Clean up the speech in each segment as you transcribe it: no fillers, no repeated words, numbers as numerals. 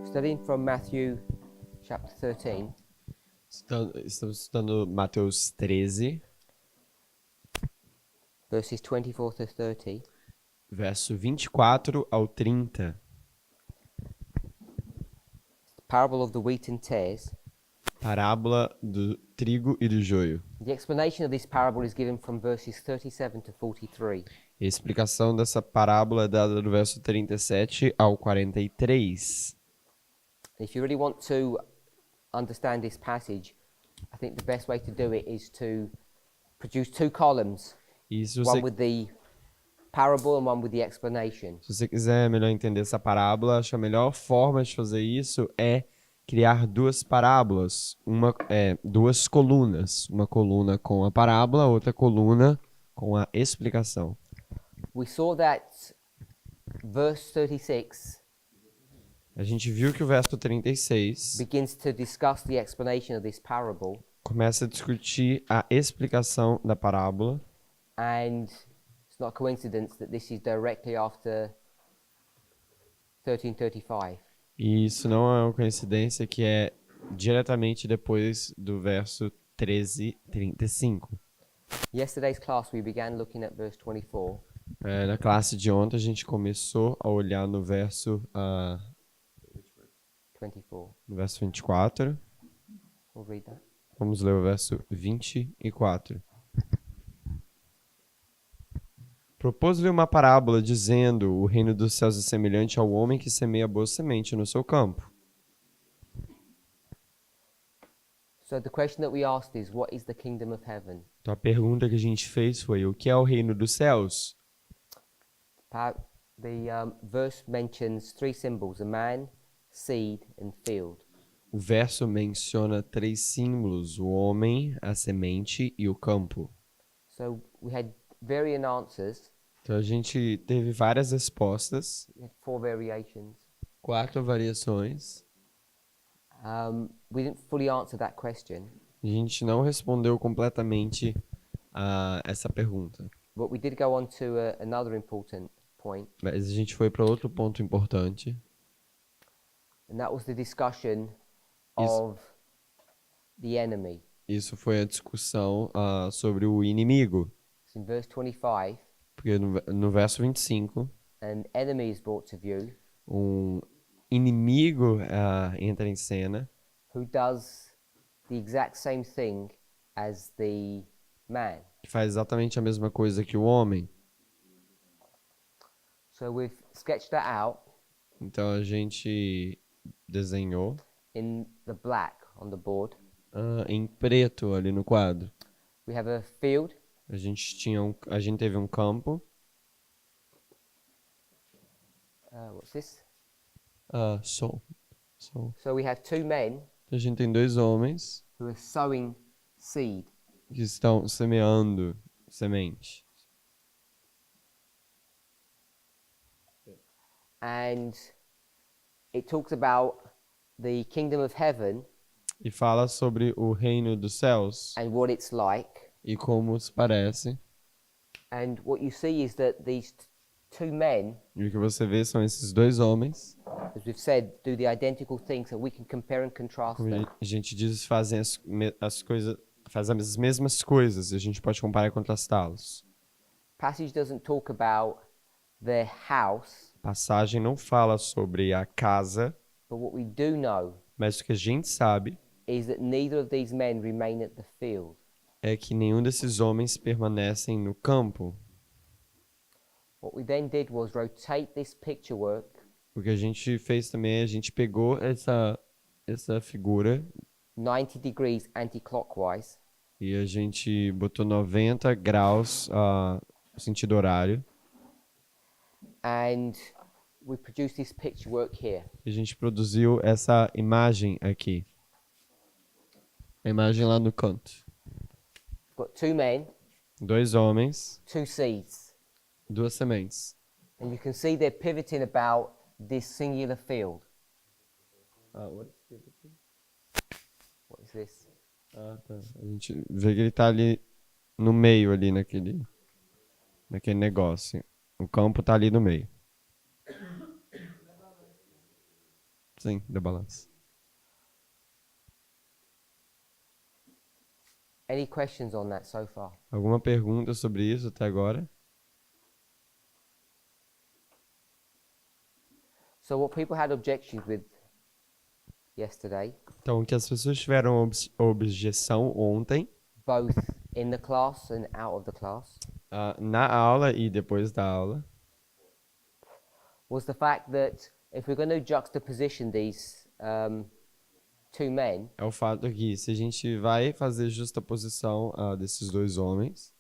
Studying from Matthew chapter 13, Estamos estudando Mateus 13, verses 24 to 30. verso 24 ao 30. Parable of the wheat and tares. Parábola do trigo e do joio. The explanation of this parable is given from verses 37 to 43. E a explicação dessa parábola é dada do verso 37 ao 43. And if you really want to understand this passage, I think the best way to do it is to produce two columns, E se one with the parable and one with the explanation. você quiser melhor entender essa parábola, acho que a melhor forma de fazer isso é criar duas parábolas, duas colunas. Uma coluna com a parábola, outra coluna com a explicação. We saw that verse 36 A gente viu que o verso 36 begins to discuss the explanation of this parable, começa a discutir a explicação da parábola. and it's not a coincidence that this is directly after 13:35. E isso não é uma coincidência que é diretamente depois do verso 13:35. Yesterday's class we began looking at verse 24, Na classe de ontem a gente começou a olhar no verso 24. We'll read that. Vamos ler o verso 24. Propôs-lhe uma parábola, dizendo: o reino dos céus é semelhante ao homem que semeia boa semente no seu campo. So the question that we asked is, what is the kingdom of heaven? Então a pergunta que a gente fez foi: o que é o reino dos céus? The verse mentions three symbols: a man, seed, and field. O verso menciona três símbolos: o homem, a semente e o campo. So we had varying answers. Então a gente teve várias respostas, We had four variations. 4 variações. We didn't fully answer that question, A gente não respondeu completamente a essa pergunta, but we did go on to another important point, mas a gente foi para outro ponto importante. and that was the discussion Is- of the enemy. Isso foi a discussão sobre o inimigo, It's in verse 25, porque no verso 25, an enemy is brought to view um inimigo entra em cena, who does the exact same thing as the man. que faz exatamente a mesma coisa que o homem. So we've sketched that out Então a gente desenhou in the black on the board. em preto ali no quadro. We have a field, A gente teve um campo. what's this? Sol. So we have two men A gente tem 2 homens who are sowing seed. que estão semeando semente. And it talks about the kingdom of heaven E fala sobre o reino dos céus and what it's like. e como se parece. And what you see is that these two men, E o que você vê são esses 2 homens, as we've said, do the identical thing, so we can compare and contrast como them. a gente diz, fazem as coisas, fazem as mesmas coisas, e a gente pode comparar e contrastá-los. Passage doesn't talk about their house, A passagem não fala sobre a casa, but what we do know mas o que a gente sabe is that neither of these men remain at the field. é que nenhum desses homens permanecem no campo. What we then did was rotate this picture work O que a gente fez também, a gente pegou essa figura 90 degrees anti-clockwise, e a gente botou 90 graus no sentido horário. and we produced this picture work here. E a gente produziu essa imagem aqui. A imagem lá no canto. We've got two men, 2 homens, two seeds, 2 sementes. and you can see they're pivoting about this singular field. What is this? Tá. A gente vê que ele tá ali no meio, ali naquele negócio. O campo tá ali no meio. Sim, da balança. Any questions on that so far? Alguma pergunta sobre isso até agora? So what people had objections with yesterday, Então, o que as pessoas tiveram objeção ontem, both in the class and out of the class, na aula e depois da aula, was the fact that if we're going to juxtaposition these two men, é o fato que se a gente vai fazer justaposição desses dois homens,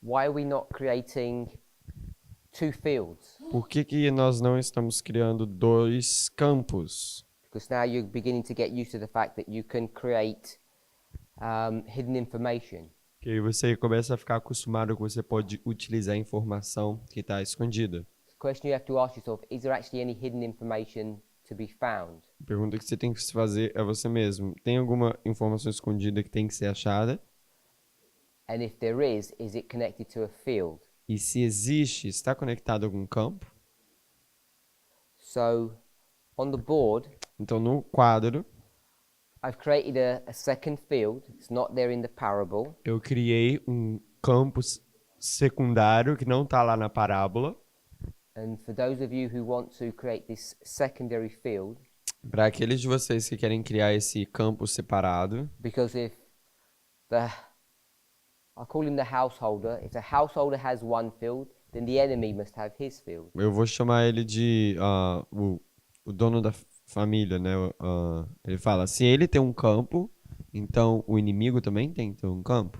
why are we not creating two fields? por que nós não estamos criando dois campos? Because now you're beginning to get used to the fact that you can create hidden information. Que aí você começa a ficar acostumado que você pode utilizar a informação que está escondida. The question you have to ask yourself, is there actually any hidden information to be found? A pergunta que você tem que se fazer é você mesmo. Tem alguma informação escondida que tem que ser achada? And if there is it connected to a field? E se existe, está conectado a algum campo? So, on the board, Então, no quadro, I've created a second field. It's not there in the parable. eu criei um campo secundário que não está lá na parábola. And for those of you who want to create this secondary field, Para aqueles de vocês que querem criar esse campo separado, because if I'll call him the householder. If the householder has one field, then the enemy must have his field. eu vou chamar ele de o dono da família, né? Ele fala, se ele tem um campo, então o inimigo também tem que ter um campo.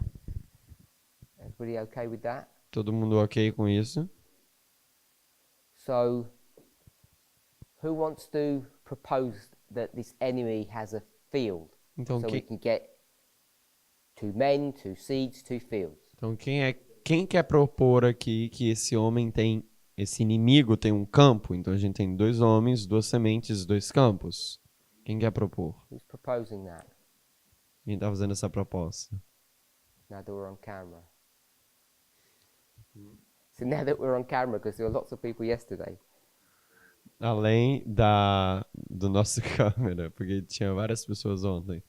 Everybody okay with that? Todo mundo ok com isso? So, who wants to propose that this enemy has a field? Então, So we can get two men, two seeds, two fields. Então quem quer propor aqui que esse inimigo tem um campo? Então a gente tem dois homens, duas sementes, dois campos. Quem quer propor? Who's proposing that? Quem está fazendo essa proposta? Now that we're on camera. So now that we're on camera, because there were lots of people yesterday. Além do nosso câmera, porque tinha várias pessoas ontem.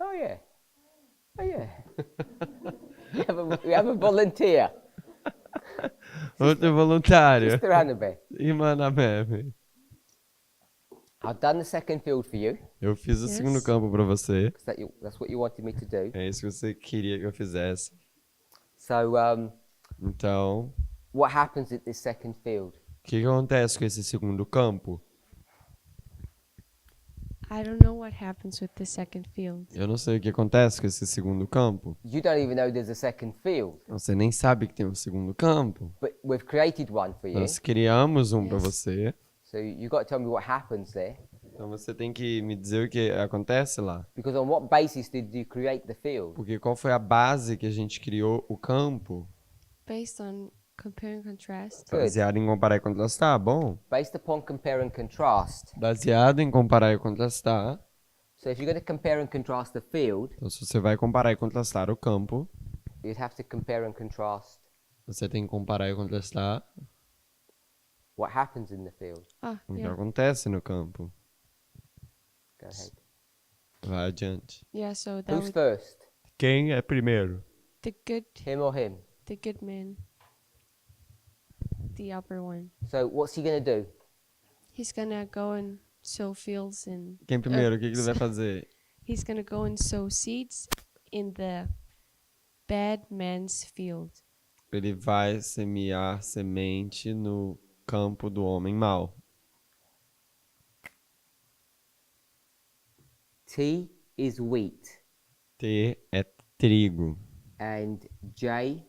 Oh yeah. Oh yeah. we have a volunteer. Outro voluntário. Sister Annabeth. Irmã Anabebe. I've done the second field for you. Eu fiz o Yes. segundo campo para você. 'Cause that's what you wanted me to do. É isso que você queria que eu fizesse. So, Então, what happens at this second field? o que acontece com esse segundo campo? I don't know what happens with the second field. Eu não sei o que acontece com esse segundo campo. You don't even know there's a second field, Você nem sabe que tem um segundo campo. but we've created one for you. Nós criamos um para Yes. você. So you've got to tell me what happens there. Então você tem que me dizer o que acontece lá. Because on what basis did you create the field? Porque qual foi a base que a gente criou o campo? Based on compare and contrast. Good. Baseado em comparar e contrastar, bom. Based upon compare and contrast. Baseado em comparar e contrastar. So if you're going to compare and contrast the field, Então se você vai comparar e contrastar o campo, you'd have to compare and contrast você tem que comparar e contrastar what happens in the field. o que Yeah. acontece no campo. Go ahead. Vai adiante. Yeah, so that Who's would first? Quem é primeiro? the good Him? man. The upper one. So what's he going to do? He's gonna go and sow fields and Quem primeiro? O que ele vai fazer? he's gonna go and sow seeds in the bad man's field. Ele vai semear semente no campo do homem mau. T is wheat T é trigo. and J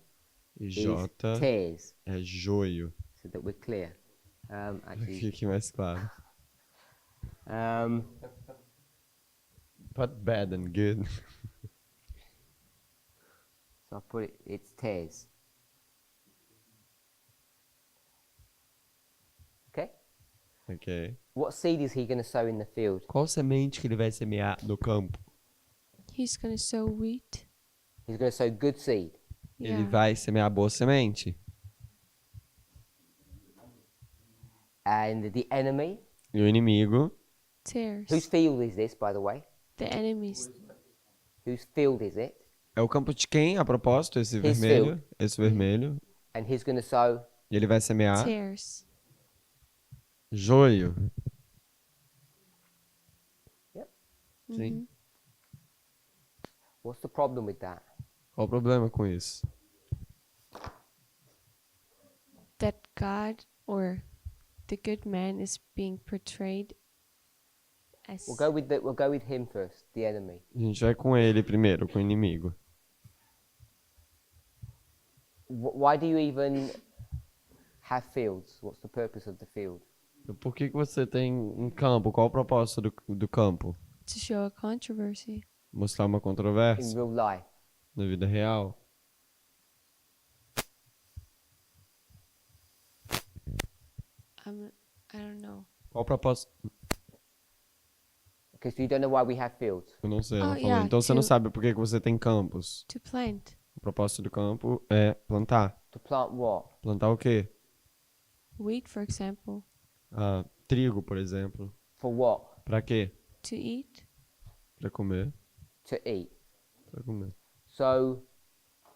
E is J tares, é joio. so that we're clear. Actually, Fique mais claro. um, But bad and good. so I'll put it's tares. Okay? Ok. What seed is he going to sow in the field? Qual semente que ele vai semear no campo? He's gonna sow wheat. He's going to sow good seed. Ele Yeah. vai semear boa semente. And the enemy, E o inimigo, Tares. whose field is this, by the way? The enemies. Whose field is it? é o campo de quem, a propósito, esse His vermelho? field. Esse vermelho. And he's going to sow. E ele vai semear Tares. joio. Yep. Sim. What's the problem with that? Qual o problema com isso? That God or the good man is being portrayed as We'll go with him first, the enemy. A gente vai com ele primeiro, com o inimigo. Why do you even have fields? What's the purpose of the field? Por que você tem um campo? Qual o propósito do campo? to show a controversy. Mostrar uma In controvérsia real life. na vida real. I don't know. Qual o propósito? Because you don't know why we have fields. Eu não sei, ela Oh, falou. yeah, Então você não to- sabe por que que você tem campos. To plant O propósito do campo é plantar. To plant what? Plantar o quê? wheat, for example, Ah, trigo, por exemplo. For what? Pra quê? to eat. Pra comer. To eat. Pra comer. So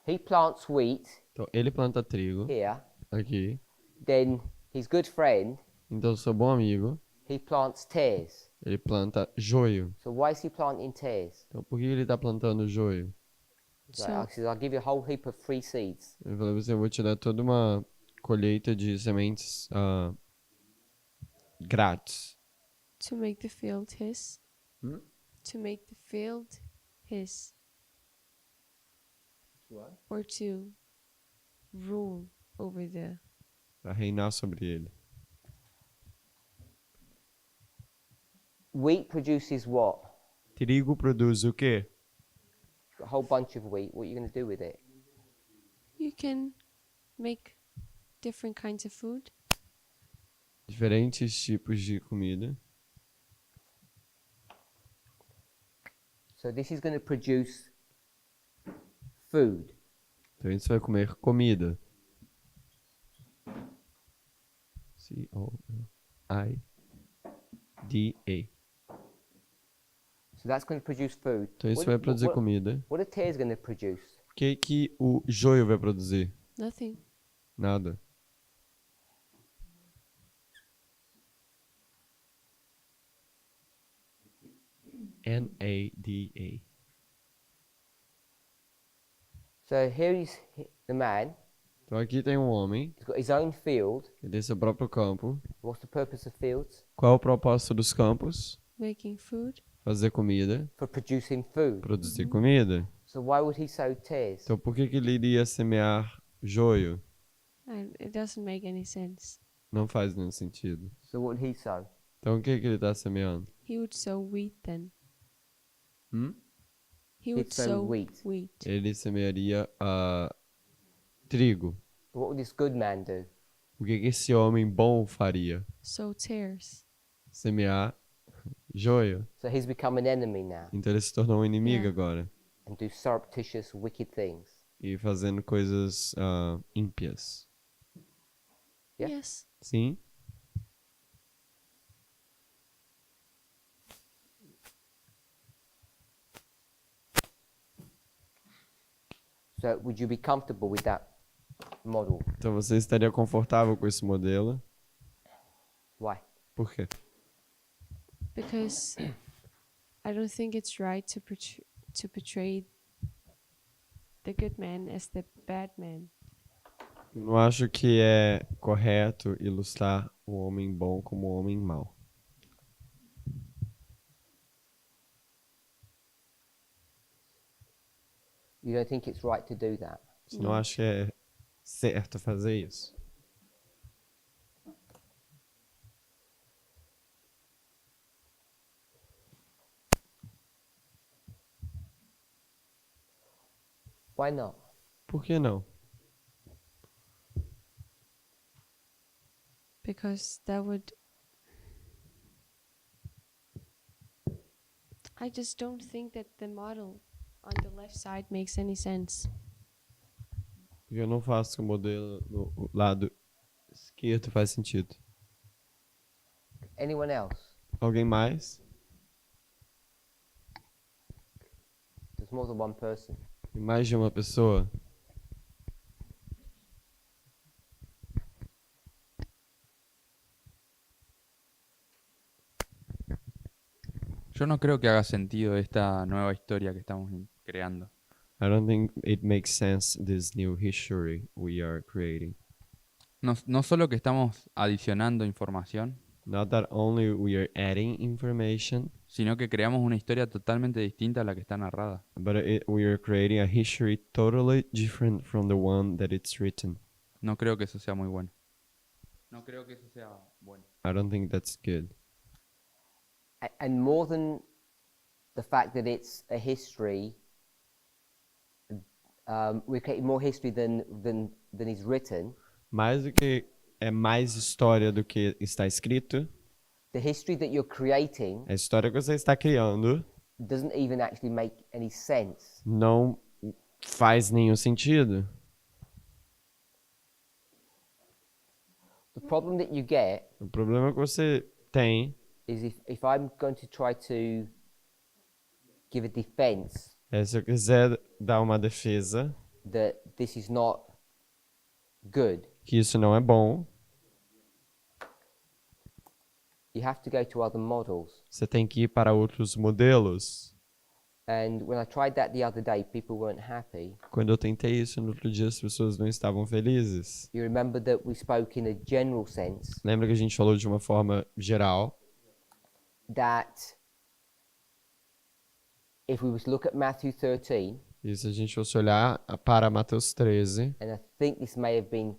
he plants wheat Então, ele planta trigo here. aqui. Then his good friend, Então, seu bom amigo, he plants tares. ele planta joio. So why is he planting tares? Então, por que ele tá plantando joio? Like, I says, I'll give you a whole heap of free seeds. Ele falou assim, eu vou te dar toda uma colheita de sementes grátis. To make the field his. Hmm? To make the field his. Or to rule over the. Pra reinar sobre ele. Wheat produces what? Trigo produz o quê? A whole bunch of wheat. What are you going to do with it? You can make different kinds of food. Diferentes tipos de comida. So this is going to produce food. Então, isso vai comer comida. C-O-I-D-A. So that's going to produce food. Então, isso vai produzir comida. What are tares going to produce? O que que o joio vai produzir? Nothing. Nada. N-A-D-A. So here is the man. Então, aqui tem um homem. He's got his own field. Ele tem seu próprio campo. What's the purpose of fields? Qual é o propósito dos campos? Making food. Fazer comida. For producing food. Produzir comida. So why would he sow tares? Então, por que que ele iria semear joio? And it doesn't make any sense. Não faz nenhum sentido. So what would he sow? Então, o que que ele está semeando? He would sow wheat then. Hum? He would sow sow wheat. wheat. Ele semearia trigo. What would this good man do? O que que esse homem bom faria? Sow tares. Semear joio. So he's become an enemy now Então, ele se tornou um inimigo Yeah. agora. and do surreptitious, wicked things. E fazendo coisas ímpias. Yeah. Yes. Sim? So would you be comfortable with that model? Então, você estaria confortável com esse modelo? Why? Por quê? Because I don't think it's right to portray the good man as the bad man. Não acho que é correto ilustrar o homem bom como o homem mau. You don't think it's right to do that? Você não acha que é certo fazer isso? Why not? Por que não? Because that would. I just don't think that the model on the left side makes any sense. Porque eu não faço com o modelo no lado esquerdo, faz sentido. Anyone else? Alguém mais? There's more than one person. Tem mais de uma pessoa? Yo no creo que haga sentido esta nueva historia que estamos creando. I don't think it makes sense, this new history we are creating. No solo que estamos adicionando información, Not that only we are adding information, sino que creamos una historia totalmente distinta a la que está narrada. but we are creating a history totally different from the one that it's written. No creo que eso sea muy bueno. No creo que eso sea bueno. I don't think that's good. And more than the fact that it's a history, we're creating more history than is written. Mais do que é mais história do que está escrito, The history that you're creating a história que você está criando doesn't even actually make any sense. não faz nenhum sentido. The problem that you get O problema que você tem is if I'm going to try to give a defense é se eu quiser dar uma defesa that this is not good, que isso não é bom, you have to go to other models. você tem que ir para outros modelos. And when I tried that the other day, people weren't happy. Quando eu tentei isso no outro dia, as pessoas não estavam felizes. You remember that we spoke in a general sense Lembra que a gente falou de uma forma geral that if we was to look at Matthew 13, e se a gente fosse olhar para Mateus 13, and I think this may have been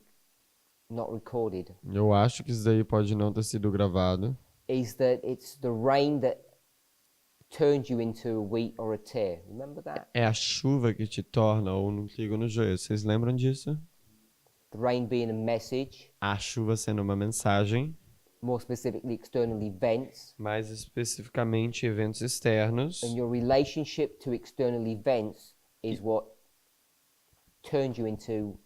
not recorded, eu acho que isso daí pode não ter sido gravado, is that it's the rain that turns you into a wheat or a tear. Remember that? é a chuva que te torna ou no trigo ou no joio. Vocês lembram disso? The rain being a message, A chuva sendo uma mensagem, more specifically external events, mais especificamente eventos externos, and your relationship to external events is what turns you into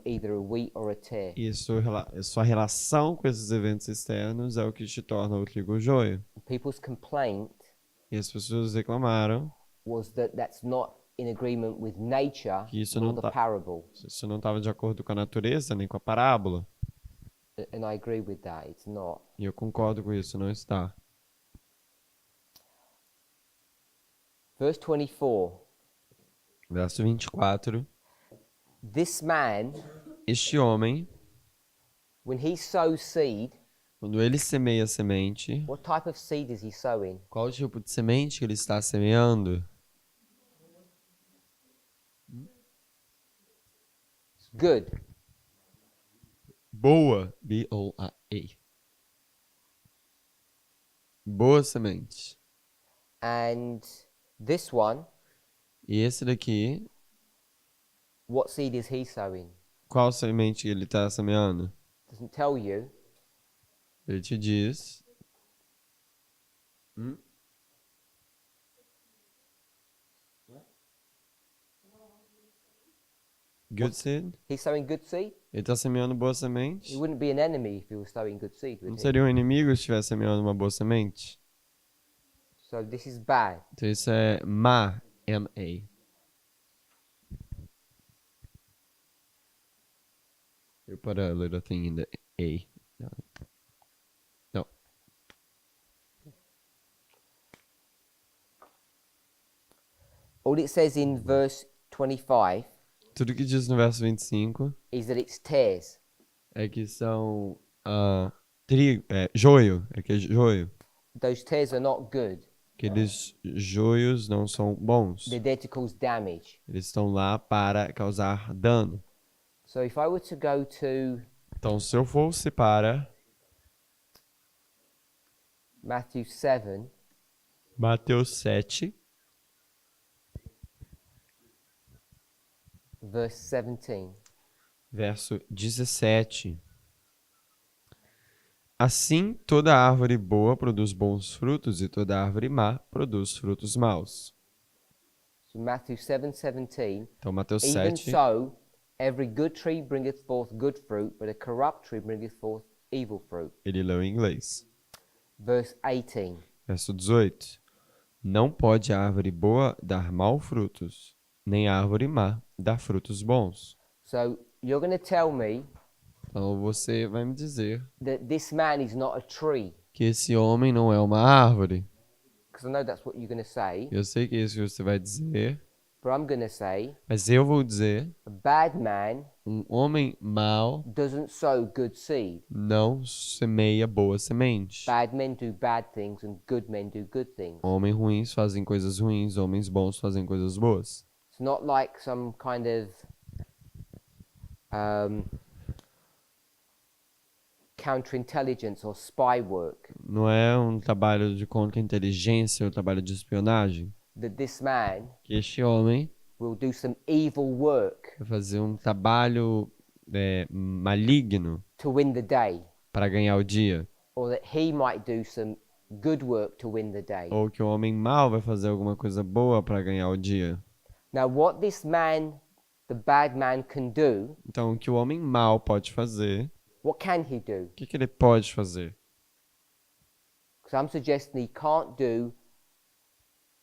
either a wheat or a tear. e sua relação com esses eventos externos é o que te torna o trigo ou o joio. People's complaint E as pessoas reclamaram was that that's not in agreement with nature que isso nor não the tá, parable. isso não estava de acordo com a natureza nem com a parábola. And I agree with that. It's not. E eu concordo com isso, não está. Verse 24. Verso 24. This man, Este homem, when he sows seed, quando ele semeia a semente, what type of seed is he sowing? qual tipo de semente que ele está semeando? It's good. Boa, B-O-A-E. Boa semente. And this one, E esse daqui, what seed is he sowing? qual semente ele está semeando? Doesn't tell you. Ele te diz. Good seed? He's sowing good seed. Ele está semeando boa He semente? wouldn't be an enemy if he was sowing good seed, Não would he? seria um inimigo se estivesse semeando uma boa semente? So this is bad. Então isso é má, M-A. You put a little thing in the A. No. All it says in verse 25 Tudo que diz no verso 25 is that it's tares. é que são trigo, joio, é que é joio. Those tares are not good. Aqueles joios não são bons. They're there to cause damage. Eles estão lá para causar dano. So if I were to go to Então, se eu fosse para Matthew 7, Mateus 7, verse 17. verso 17. Assim, toda árvore boa produz bons frutos e toda árvore má produz frutos maus. So Matthew 7:17. Então, Mateus Even 7, so, every good tree bringeth forth good fruit, but a corrupt tree bringeth forth evil fruit. ele leu em inglês. Verse 18. Verso 18. Não pode a árvore boa dar maus frutos, nem a árvore má dar frutos bons. So you're going to tell me Então você vai me dizer that this man is not a tree, que esse homem não é uma árvore. because I know that's what you're going to say, Eu sei que é isso que você vai dizer, but I'm going to say mas eu vou dizer, a bad man um homem mau doesn't sow good seed. não semeia boa semente. Bad men do bad things and good men do good things. Homens ruins fazem coisas ruins, homens bons fazem coisas boas. It's not like some kind of counterintelligence or spy work Não é um trabalho de contra-inteligência, é um trabalho de espionagem. that this man Que este homem will do some evil work vai fazer um trabalho maligno to win the day, para ganhar o dia. or that he might do some good work to win the day. Ou que o homem mau vai fazer alguma coisa boa para ganhar o dia. Now, what this man, the bad man, can do, Então, o que o homem mau pode fazer, what can he do? o que ele pode fazer? Because I'm suggesting he can't do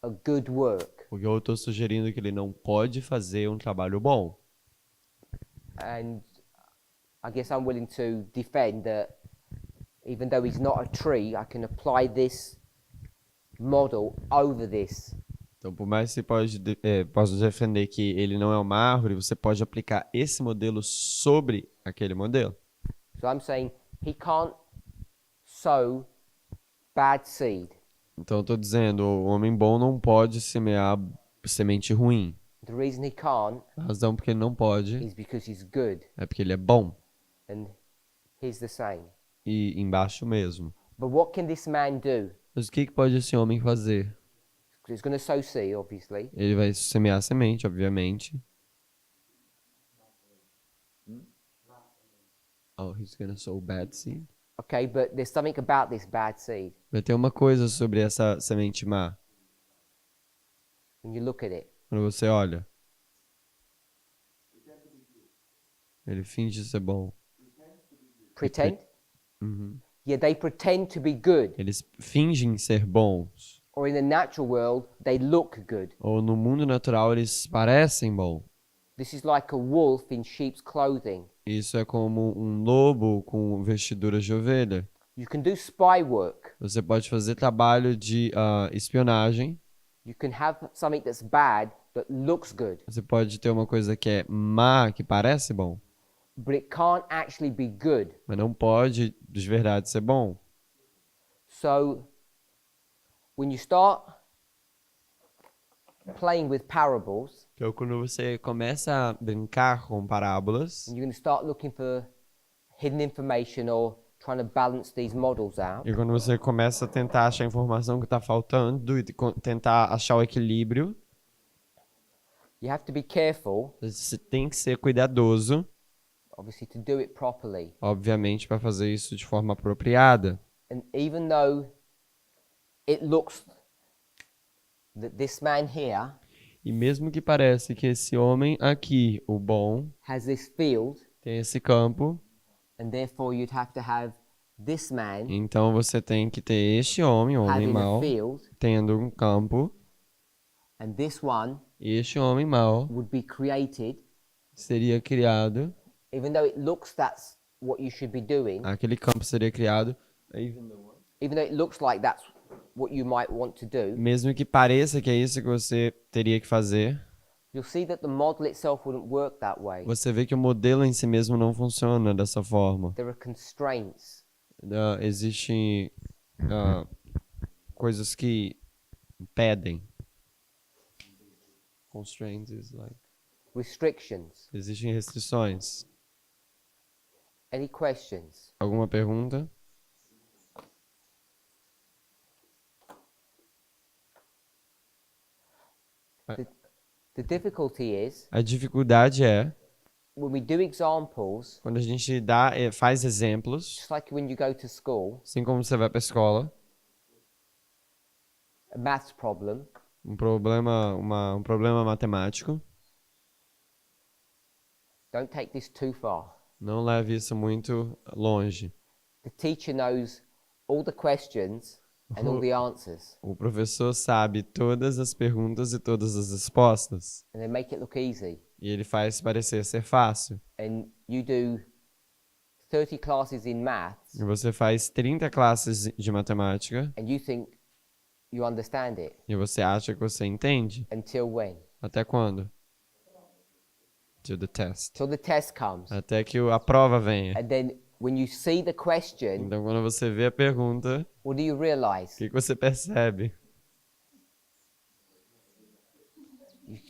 a good work. Porque eu estou sugerindo que ele não pode fazer um trabalho bom. And I guess I'm willing to defend that even though he's not a tree, I can apply this model over this. Então, por mais que você possa defender que ele não é uma árvore, você pode aplicar esse modelo sobre aquele modelo. So I'm saying he can't sow bad seed. Então, eu estou dizendo, o homem bom não pode semear semente ruim. The reason he can't A razão porque ele não pode is because he's good, é porque ele é bom. and he's the same. E embaixo mesmo. But what can this man do? Mas o que pode esse homem fazer? Because he's going to sow seed, obviously. Ele vai semear semente, obviamente. Oh, he's gonna sow bad seed. Okay, but there's something about this bad seed Vai ter uma coisa sobre essa semente má. when you look at it. Quando você olha. Ele finge ser bom. Pretend? Uhum. Yeah, they pretend to be good. Eles fingem ser bons. Or in the natural world, they look good. Ou no mundo natural eles parecem bom. This is like a wolf in sheep's clothing. Isso é como um lobo com vestiduras de ovelha. You can do spy work. Você pode fazer trabalho de espionagem. You can have something that's bad that looks good, Você pode ter uma coisa que é má, que parece bom. but it can't actually be good. Mas não pode de verdade ser bom. So when you start playing with parables, Então, quando você começa a brincar com parábolas, and you're going to start looking for hidden information or trying to balance these models out, e quando você começa a tentar achar a informação que está faltando e tentar achar o equilíbrio, you have to be careful, você tem que ser cuidadoso, obviously, to do it properly. obviamente, para fazer isso de forma apropriada. And even though it looks that this man here E mesmo que pareça que esse homem aqui, o bom, has this field, tem esse campo, and therefore you'd have to have this man então você tem que ter este homem, o homem having a mau, field, tendo um campo, and this one e este homem mau would be created, seria criado, even though it looks that's what you should be doing, aquele campo seria criado, even though it looks like that's what you might want to do, mesmo que pareça que é isso que você teria que fazer, you'll see that the model itself wouldn't work that way. você vê que o modelo em si mesmo não funciona dessa forma. There are constraints. Existem coisas que impedem. Constraints is like... Restrictions. Existem restrições. Any questions? Alguma pergunta? The difficulty is A dificuldade é when we do examples, quando a gente faz exemplos, just like when you go to school, assim como você vai para a escola, a maths problem, um problema matemático, don't take this too far. não leve isso muito longe. The teacher knows all the questions and all the answers, O professor sabe todas as perguntas e todas as respostas, and they make it look easy. e ele faz parecer ser fácil. And you do 30 classes in maths, E você faz 30 classes de matemática and you think you understand it. e você acha que você entende. Until when? Até quando? Till the test. Till the test comes. Até que a prova venha. And then when you see the question, Então, quando você vê a pergunta, what do you o realize? que você percebe?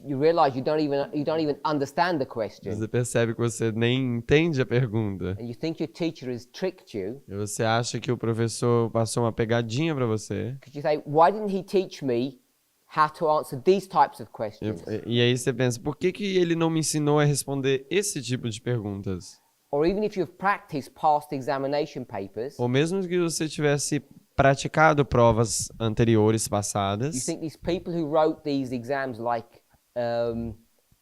You realize you don't even understand the question. Você percebe que você nem entende a pergunta. And you think your teacher has tricked you. E você acha que o professor passou uma pegadinha para você. Because you say, why didn't he teach me how to answer these types of questions? E aí você pensa, por que ele não me ensinou a responder esse tipo de perguntas? Or even if you've practiced past examination papers, Ou mesmo que você tivesse praticado provas anteriores you passadas, think these people who wrote these exams are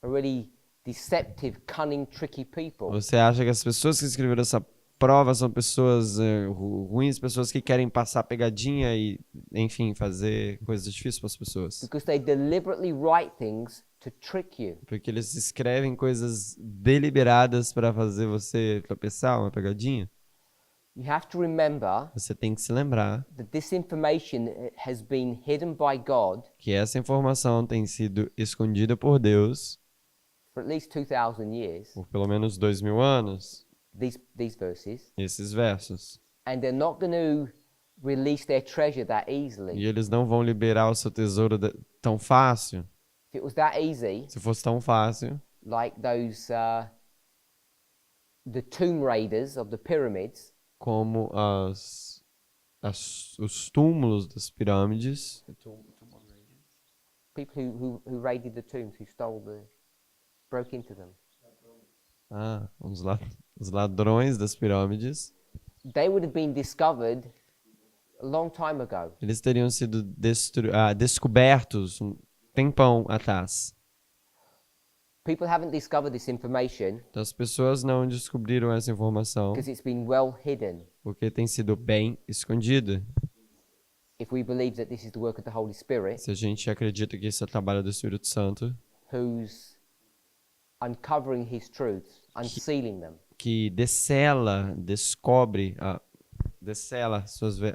really deceptive, cunning, tricky people. você acha que as pessoas que escreveram essa prova são pessoas ruins, pessoas que querem passar pegadinha e, enfim, fazer coisas difíceis para as pessoas. Because they deliberately write things to trick you. Porque eles escrevem coisas deliberadas para fazer você tropeçar, uma pegadinha. You have to remember Você tem que se lembrar that this information has been hidden by God que essa informação tem sido escondida por Deus for at least 2,000 years, por pelo menos 2000 anos, these verses, esses versos. and they're not going to release their treasure that easily. E eles não vão liberar o seu tesouro tão fácil. If it was that easy, Se fosse tão fácil, like those the tomb raiders of the pyramids, como os túmulos das pirâmides, people who raided the tombs, broke into them, os ladrões das pirâmides, they would have been discovered a long time ago. eles teriam sido descobertos um tempão atrás. People haven't discovered this information Então as pessoas não descobriram essa informação because it's been well hidden. porque tem sido bem escondida. If we believe that this is the work of the Holy Spirit, Se a gente acredita que esse é o trabalho do Espírito Santo, who's uncovering his truths, unsealing them. que decela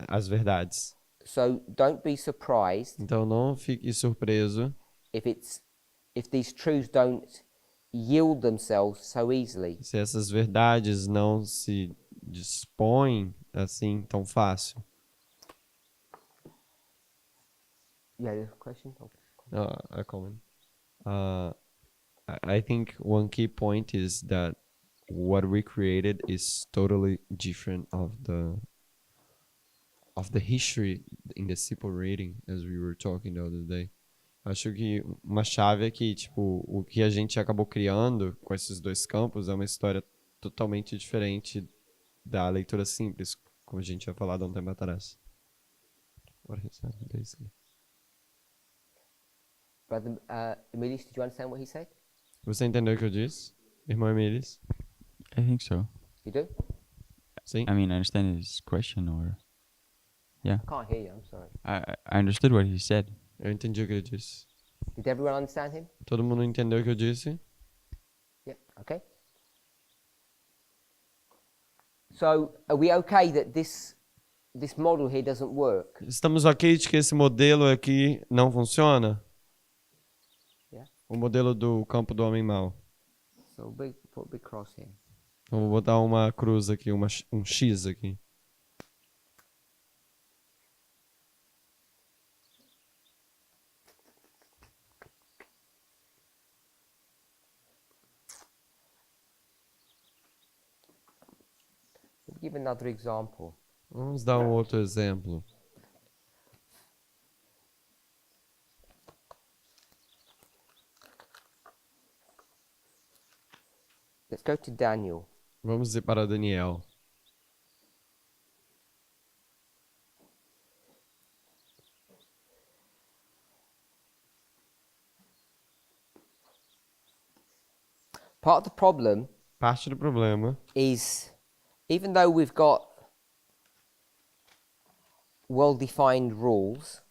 as verdades. So don't be surprised Então não fique surpreso if these truths don't yield themselves so easily. se essas verdades não se dispõem assim tão fácil. Yeah, question? A comment. I think one key point is that what we created is totally different of the history in the simple reading, as we were talking the other day. Acho que uma chave é que, tipo, o que a gente acabou criando com esses dois campos é uma história totalmente diferente da leitura simples, como a gente tinha falado há um tempo atrás. What he said, basically. Brother Emilius, did you understand what he said? Você entendeu o que eu disse, irmão Emilis? I think so. You do? Sim? I mean, I understand his question, or I can't hear you, I'm sorry. I understood what he said. Eu entendi o que ele disse. Did everyone understand him? Todo mundo entendeu o que eu disse? Yeah, okay. So, are we okay that this model here doesn't work? Estamos ok de que esse modelo aqui não funciona? Yeah. O modelo do campo do homem mau. So, put a big cross here. Então, vou botar uma cruz aqui, um X aqui. Let's give another example. Vamos dar um outro exemplo. Let's go to Daniel. Vamos ir para Daniel. Part of the problem Parte do problema is, even though we've got well-defined rules,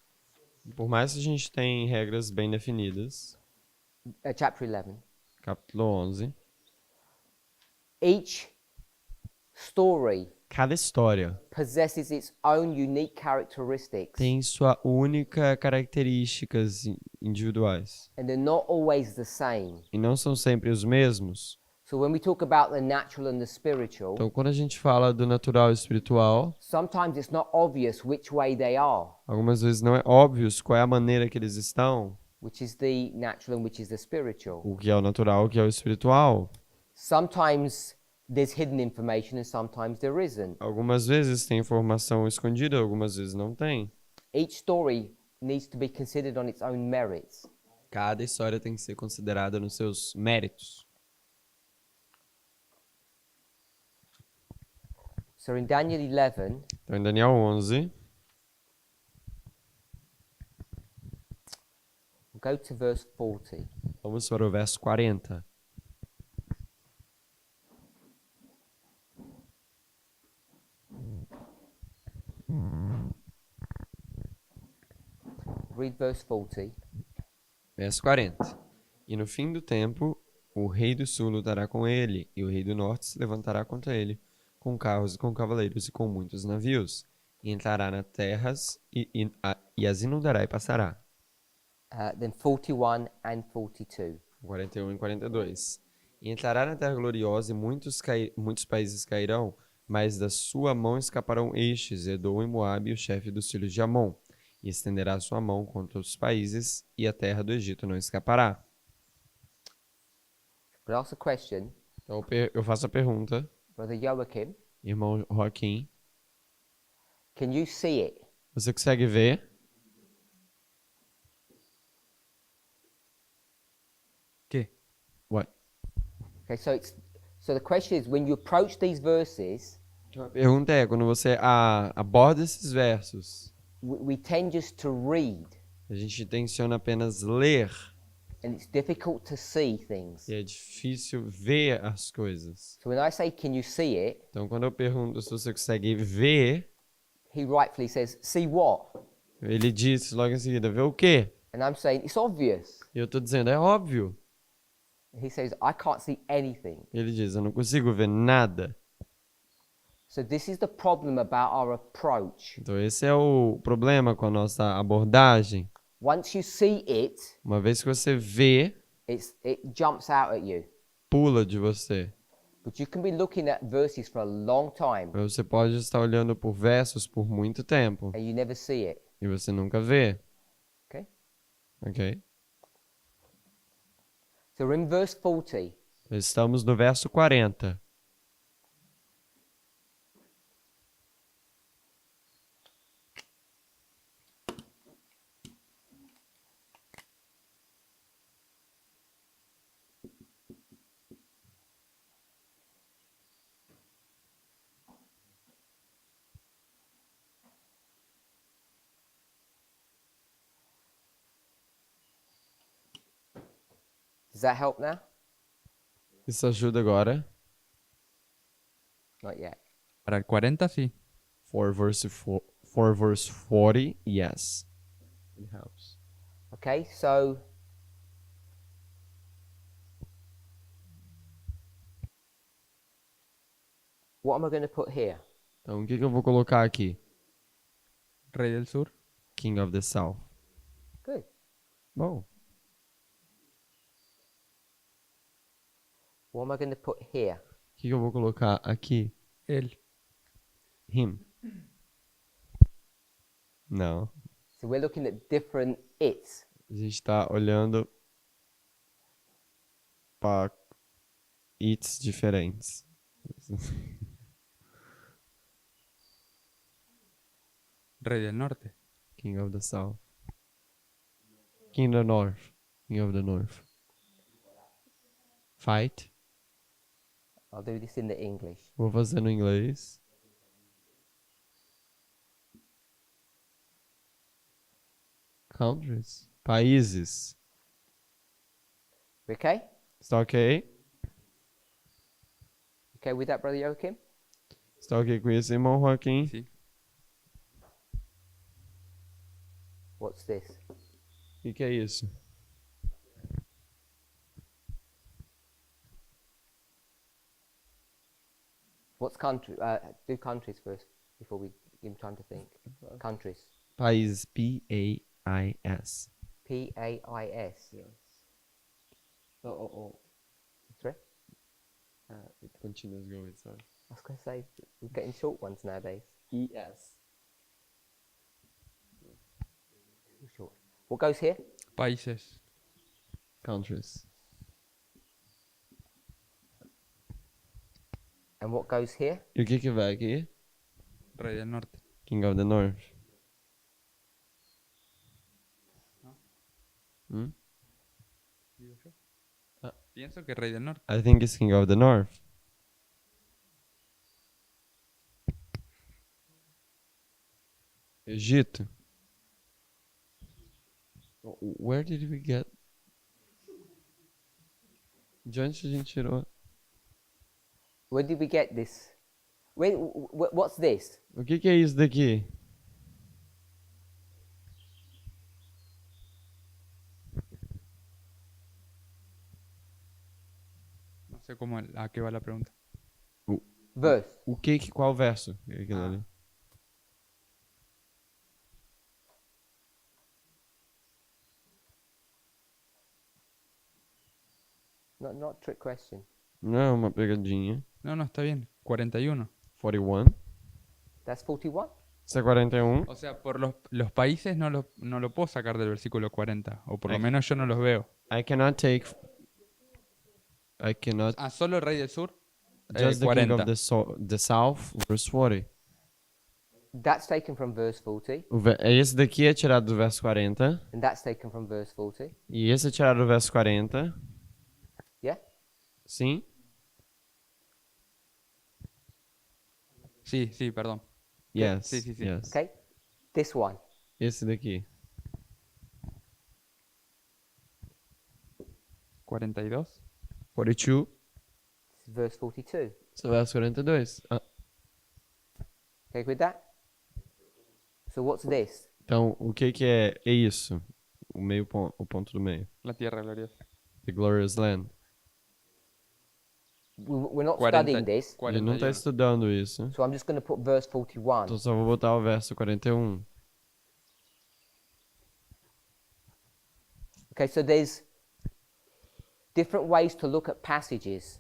por mais que a gente tenha regras bem definidas, chapter 11, capítulo 11, each story cada história possesses its own unique characteristics, tem sua única características individuais and they're not always the same. e não são sempre os mesmos. So when we talk about the natural and the spiritual, Então, quando a gente fala do natural e espiritual, sometimes it's not obvious which way they are, algumas vezes não é óbvio qual é a maneira que eles estão, which is the natural and which is the spiritual. o que é o natural, o que é o espiritual. Sometimes there's hidden information and sometimes there isn't. Algumas vezes tem informação escondida, algumas vezes não tem. Each story needs to be considered on its own merits. Cada história tem que ser considerada nos seus méritos. So in Daniel 11, Então, em Daniel 11, we'll go to verse 40. vamos para o verso 40. Read verse 40. Verso 40. E no fim do tempo, o rei do sul lutará com ele, e o rei do norte se levantará contra ele, com carros e com cavaleiros e com muitos navios, e entrará nas terras e as inundará e passará. Then 41 and 42. 41 e 42. E entrará na terra gloriosa e muitos países cairão, mas da sua mão escaparão estes, Edom e Moabe, e o chefe dos filhos de Amon. E estenderá sua mão contra os países, e a terra do Egito não escapará. But ask a question, Então eu faço a pergunta, Brother Joachim, irmão Joaquim, can you see it? você consegue ver? ¿Qué? What? Okay, so the question is, when you approach these verses, Então a pergunta é, quando você aborda esses versos, we tend just to read, a gente intenciona apenas ler, and it's difficult to see things. e é difícil ver as coisas. So when I say, can you see it? Então quando eu pergunto se você consegue ver, He rightfully says, see what? ele diz logo em seguida, ver o quê? And I'm saying, it's obvious. E eu estou dizendo, é óbvio. He says, I can't see anything. Ele diz, eu não consigo ver nada. So this is the problem about our approach. Então esse é o problema com a nossa abordagem. Once you see it, Uma vez que você vê, it jumps out at you. pula de você. But you can be looking at verses for a long time Mas você pode estar olhando por versos por muito tempo and you never see it. e você nunca vê. Okay? Ok? So we're in verse 40. Estamos no verso 40. Does that help now? Isso ajuda agora. Not yet. Para el 40 sí. For verse 40, yes. It helps. Okay, so what am I going to put here? Então, o que eu vou colocar aqui? Rey del Sur. King of the South. Good. Bom. What am I going to put here? O que eu vou colocar aqui? Él. Him. Não. So we're looking at different it's. A gente está olhando para it's diferentes. Rey del Norte. King of the South. King of the North. King of the North. Fight. I'll do this in the English. Vou fazer no inglês. Countries. Países. Okay? Está ok? Okay with that, Brother Joachim? Está ok com isso, irmão Joaquim? Sí. What's this? O que é isso? What's country? Do countries first before we give him time to think. Countries. País, P-A-I-S. P-A-I-S. Oh. Sorry? It continues going, sorry. I was going to say, we're getting short ones nowadays. E-S. Too short. What goes here? Países. Countries. And what goes here? E o que vai aqui? Rey del Norte. King of the North. Digo yo. Pienso que Rey del Norte. I think it's King of the North. Egito. Where did we get? De onde a gente tirou? Where did we get this? What's this? O que é isso daqui? No sé cómo a qué va la pregunta. Verse. O que qual verso? É aquilo ali. Not trick question. Não é uma pegadinha. No, no, está bien. 41. 41. That's 41? Isso é 41. O sea, por los países no lo puedo sacar del versículo 40. O por lo Ay. menos yo no los veo. I cannot Ah, solo el Rey del Sur. just the king 40. of the south, verse 40. That's taken from verse 40. Esse daqui é tirado do verso 40. And that's taken from verse 40. E esse é tirado do verso 40. Yeah? Sim? Sí, sí, perdón. Yes. Sí, sí, sí. Yes. Okay? This one. Esse daqui. 42. 42. This is verse 42. Esse é o verso 42. Okay with that? So what's this? Então, o que é isso? O ponto do meio. La tierra gloriosa. The glorious land. We're not 40. studying this, Ele não está 41. estudando isso. so I'm just going to put verse 41. Então só vou botar o verso 41. Okay, so there's different ways to look at passages.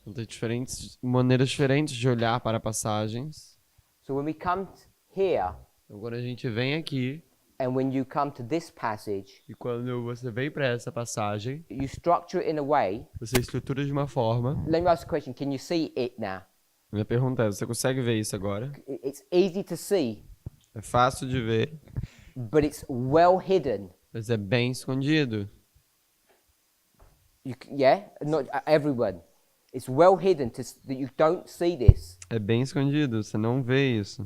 Então tem maneiras diferentes de olhar para passagens. So when we come here, Então quando a gente vem aqui, and when you come to this passage, e quando você vem para essa passagem, you structure it in a way. você estrutura de uma forma. Let me ask a question. Can you see it now? Minha pergunta é, você consegue ver isso agora? It's easy to see, É fácil de ver, but it's well hidden. mas é bem escondido. Yeah? Not everyone. It's well hidden that you don't see this. É bem escondido, você não vê isso.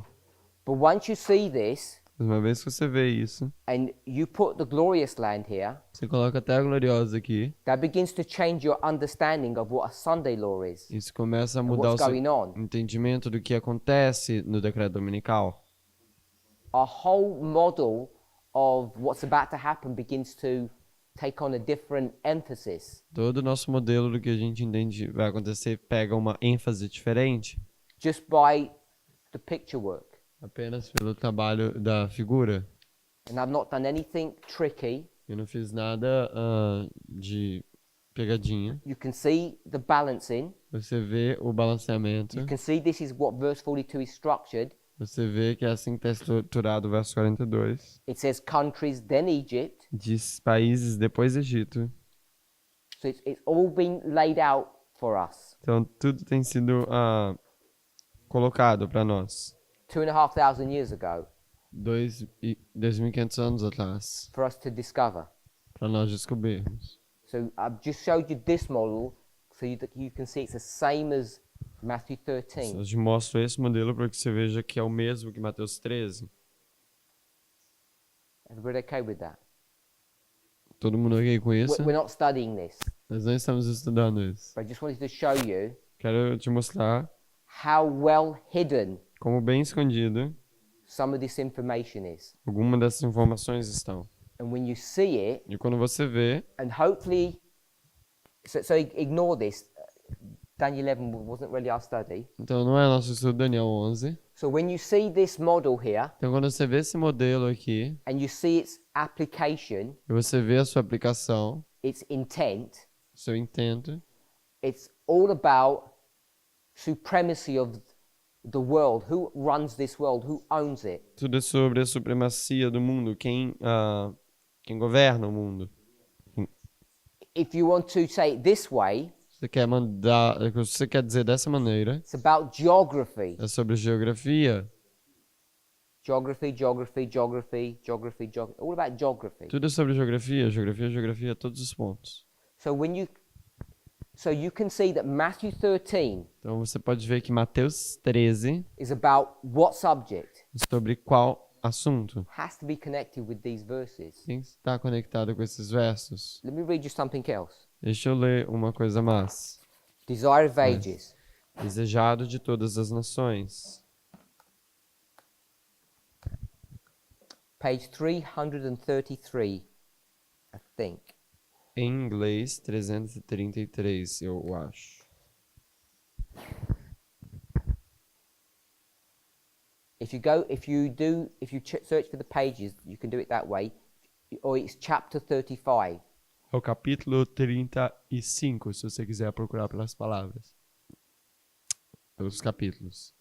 But once you see this, Mas uma vez que você vê isso, and you put the glorious land here, você coloca até a gloriosa aqui, that begins to change your understanding of what a Sunday law is. isso começa a And mudar o what's seu going on. entendimento do que acontece no decreto dominical. Our whole model of what's about to happen begins to take on a different emphasis. Todo o nosso modelo do que a gente entende vai acontecer pega uma ênfase diferente, Just by the picture work. apenas pelo trabalho da figura. And I've not done anything tricky. Eu não fiz nada de pegadinha. You can see the balancing. Você vê o balanceamento. You can see this is what verse 42 is structured. Você vê que é assim que está estruturado o verso 42. It says countries, then Egypt. Diz países, depois Egito. So it's all been laid out for us. Então tudo tem sido colocado para nós. 2,500 years ago 2.500 anos atrás. for us to discover. Para nós descobrirmos. So I've just showed you this model so that you can see it's the same as Matthew 13. Eu te mostro esse modelo para que você veja que é o mesmo que Mateus 13. Everybody okay with that? Todo mundo ok com isso? We're not studying this, Nós não estamos estudando isso. but I just wanted to show you Quero te mostrar how well hidden como bem escondido some of this information is. alguma dessas informações estão. And when you see it, E quando você vê, and hopefully, so ignore this. Daniel 11 wasn't really our study. então não é nosso estudo Daniel 11. So when you see this model here, Então quando você vê esse modelo aqui, and you see its application, e você vê a sua aplicação, its intent, seu intento, it's all about supremacy of the world. Who runs this world? Who owns it? tudo é sobre a supremacia do mundo, quem governa o mundo. If you want to say it this way, Você quer mandar, o que você quer dizer dessa maneira, it's about geography. é sobre geografia. Geography, geography, geography, geography, geography. All about geography. Tudo é sobre geografia, geografia, geografia, todos os pontos. So you can see that Matthew 13 Então você pode ver que Mateus 13 is about what subject? é sobre qual assunto. Has to be connected with these verses. Tem que estar conectado com esses versos. Let me read you something else. Deixa eu ler uma coisa mais. Desire of ages. Desejado de todas as nações. Page 333, I think. Em inglês, 333, eu acho. If you search for the pages, you can do it that way, or it's chapter 35. É o capítulo 35, se você quiser procurar pelas palavras. Pelos capítulos.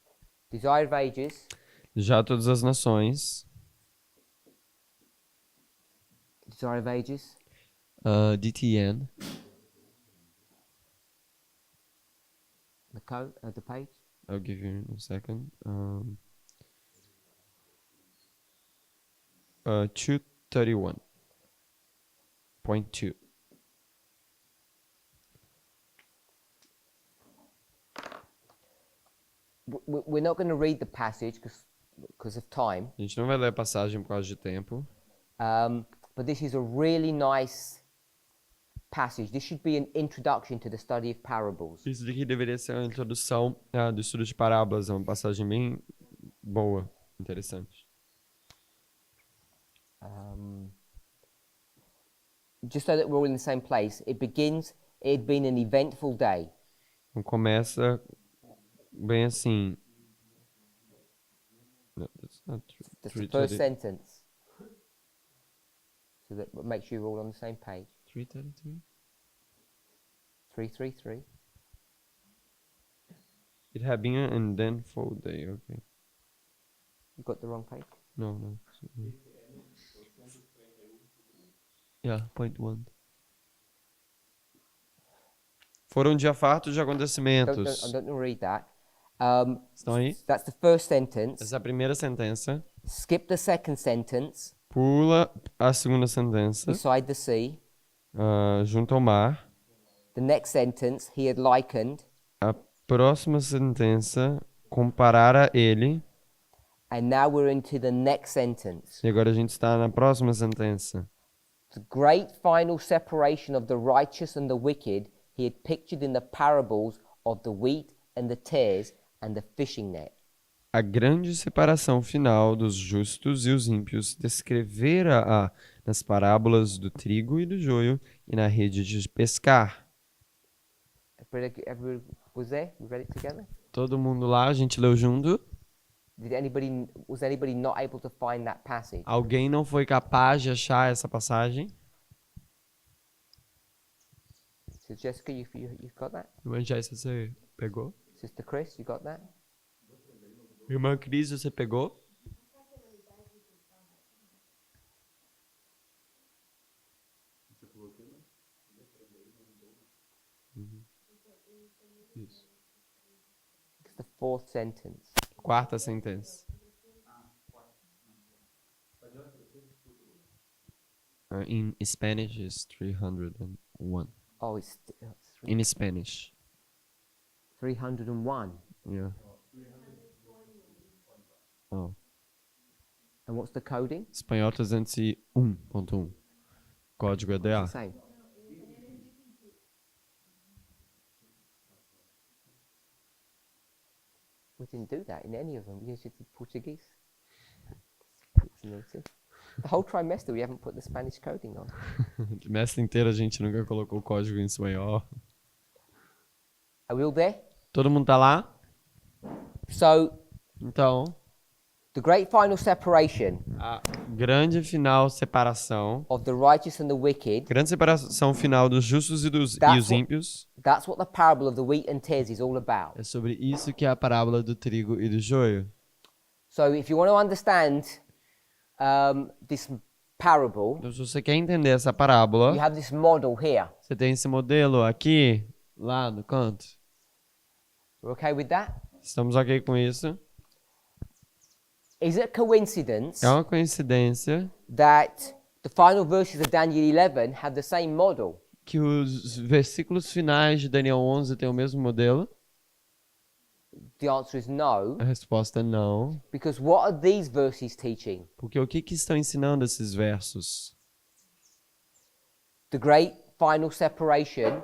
Desire of ages. Já todas as nações. Desire of ages. DTN. The page. I'll give you a second. 231.2. We're not going to read the passage because of time, A gente não vai ler a passagem por causa de tempo. but this is a really nice passage. This should be an introduction to the study of parables. Isso daqui deveria ser a introdução do estudo de parábolas. É uma passagem bem boa, interessante. Just so that we're all in the same place, it had been an eventful day. Então começa bem assim. No, that's not true. That's the first sentence. So that makes sure we're all on the same page. 333? 333. It had been an eventful day, okay. You got the wrong page. No. Yeah, point 1. Foram um dia farto de acontecimentos. I don't read that. Estão aí? That's the first sentence. Essa é a primeira sentença. Skip the second sentence. Pula a segunda sentença. Beside the sea. Junto ao mar. The next sentence, he had likened. A próxima sentença, comparar a ele. And now we're into the next sentence. E agora a gente está na próxima sentença. The great final separation of the righteous and the wicked he had pictured in the parables of the wheat and the tares and the fishing net. A grande separação final dos justos e os ímpios descrevera-a nas parábolas do trigo e do joio e na rede de pescar. Everybody was there? We read it together? Todo mundo lá, a gente leu junto. Was anybody not able to find that passage? Alguém não foi capaz de achar essa passagem? So Jessica, you've got that? Irmã Jéssica, você pegou? Sister Chris, you got that? Irmã Cris, você pegou? Isso. It's the fourth sentence. Quarta sentença. In Spanish is 301. Oh, it's In Spanish. 301. Yeah. Oh. And what's the coding? Espanhol 301.1. Código It's the EDA. same. We didn't do that in any of them. We just did Português. The whole trimester we haven't put the Spanish coding on. O trimestre inteiro a gente nunca colocou o código em espanhol. Are we all there? Todo mundo tá lá? So, Então, the great final separation a grande final separação, of the righteous and the wicked, grande separação final dos justos e os ímpios, that's what the parable of the wheat and tares is all about. é sobre isso que é a parábola do trigo e do joio. So, if you want to understand this parable, Então, se você quer entender essa parábola, you have this model here. você tem esse modelo aqui, lá no canto. We're okay with that? Estamos ok com isso? Is it a coincidence É uma coincidência that the final verses of Daniel 11 have the same model? que os versículos finais de Daniel 11 têm o mesmo modelo? The answer is no, A resposta é não. because what are these verses teaching? Porque o que estão ensinando esses versos? The great final separation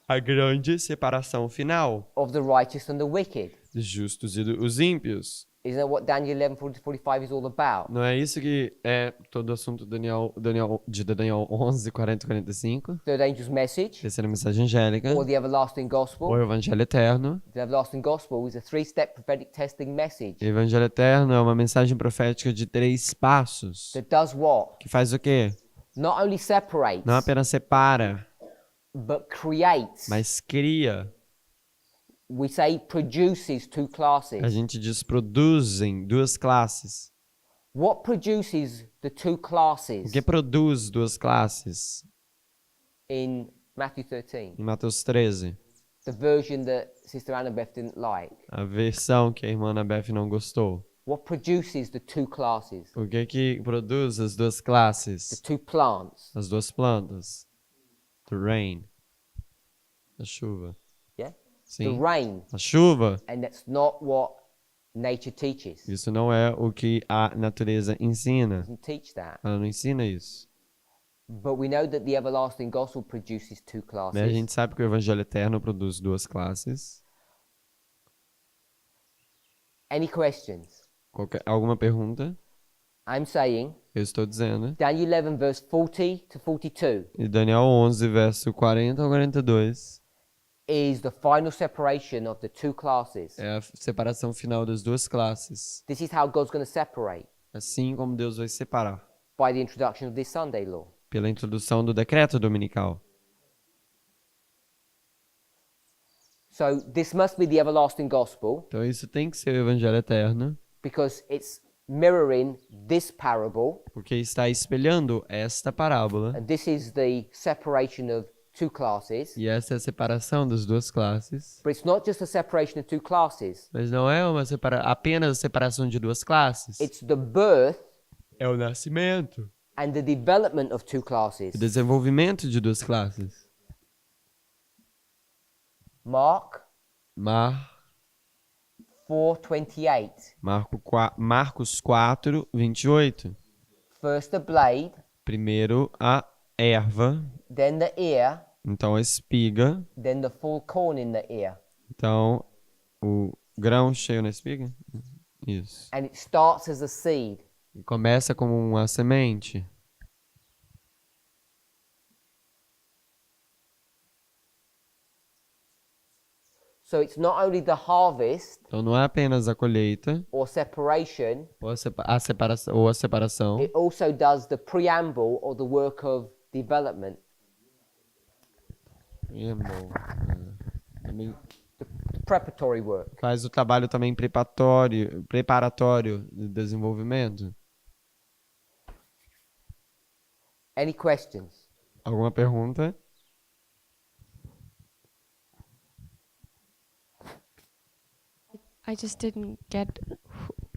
A grande separação final of the righteous and the wicked. dos justos e dos ímpios. Isn't that what Daniel 11, 40 to 45 is all about? Não é isso que é todo o assunto de Daniel 11, 40 e 45? Third angel's message, Terceira mensagem angélica, or the everlasting o gospel. Evangelho Eterno. The everlasting gospel is a three-step prophetic testing message O Evangelho Eterno é uma mensagem profética de 3 passos. that does what? Que faz o quê? Not only separates, Não apenas separa, but creates. mas cria. We say produces two classes. A gente diz produzem 2 classes. What produces the two O classes que produz 2 classes? in Matthew 13? Em Mateus 13. The version that Sister Annabeth didn't like. A versão que a irmã Anabeth não gostou. What produces the two classes? O que produz as 2 The classes? two plants. As 2 plantas. The rain. A chuva. Yeah? The Sim. rain. A chuva. And that's not what nature teaches. Isso não é o que a natureza ensina. It doesn't teach that. Ela não ensina isso. But we know that the everlasting gospel produces two Né? A classes. gente sabe que o Evangelho Eterno produz 2 classes. Any questions? Alguma pergunta? I'm saying Eu estou dizendo. Daniel 11 verse 40 to 42 E Daniel 11, verso 40 ao 42 is the final separation of the two classes. é a separação final das 2 classes. This is how God's going to separate Assim como Deus vai separar. by the introduction of this Sunday law. Pela introdução do decreto dominical. So this must be the everlasting gospel Então isso tem que ser o Evangelho Eterno, because it's mirroring this parable, porque está espelhando esta parábola. and this is the separation of two classes. E essa é a separação das 2 classes. But it's not just a separation of two classes. Mas não é apenas a separação de 2 classes. It's the birth É o nascimento. and the development of two classes. O desenvolvimento de 2 classes. Mark Marcos 4:28. Marcos 4, 28. First the blade, Primeiro a erva, then the ear, então a espiga, then the full corn in the ear. então o grão cheio na espiga. Isso. And it starts as a seed. E começa como uma semente. So it's not only the harvest Então não é apenas a colheita or separation, ou a separação, it also does the preamble or the work of development. Também The preparatory work. faz o trabalho também preparatório de desenvolvimento. Any questions? Alguma pergunta? I just didn't get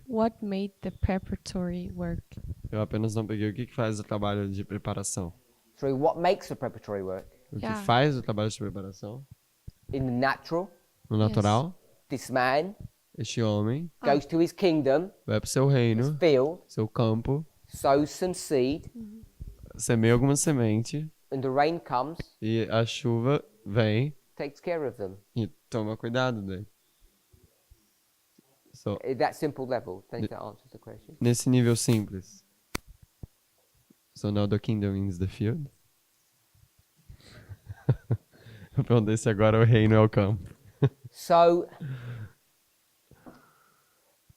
what made the preparatory work. Eu apenas não peguei o que faz o trabalho de preparação. So what makes the preparatory work? O que Yeah. faz o trabalho de preparação? In the natural, No natural, this man este homem goes to his kingdom, vai para o seu reino, field, seu campo, sows some seed, semeia alguma semente and the rain comes, e a chuva vem takes care of them. e toma cuidado dele. So, At that simple level, I think that answers the question. nesse nível simples. So now the kingdom is the field. Eu perguntei se agora o reino é o campo. So,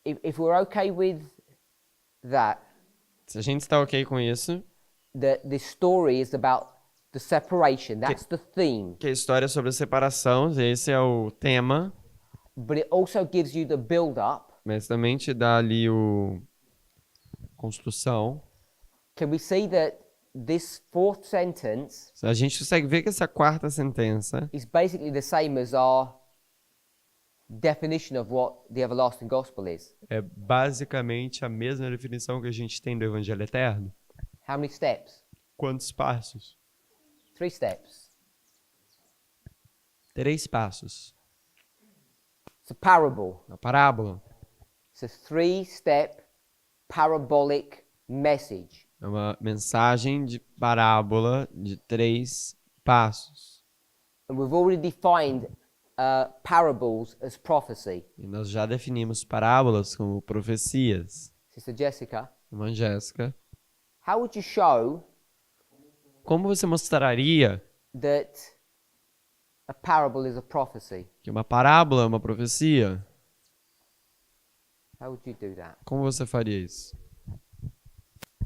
if we're okay with that, Se a gente está ok com isso, this story is about the separation. That's the theme. que a história é sobre a separação, esse é o tema, But it also gives you the build-up. mas também te dá ali o construção. Can we see that this fourth sentence A gente consegue ver que essa quarta sentença is basically the same as our definition of what the everlasting gospel is? é basicamente a mesma definição que a gente tem do Evangelho Eterno. How many steps? Quantos passos? 3 steps. 3 passos. It's a parable. A parábola It's a 3-step parabolic message. é uma mensagem de parábola de 3 passos. And we've already defined parables as prophecy. E nós já definimos parábolas como profecias. Sister Jessica, Irmã Jéssica, how would you show como você mostraria that a parable is a prophecy? que uma parábola é uma profecia? How would you do that? Como você faria isso?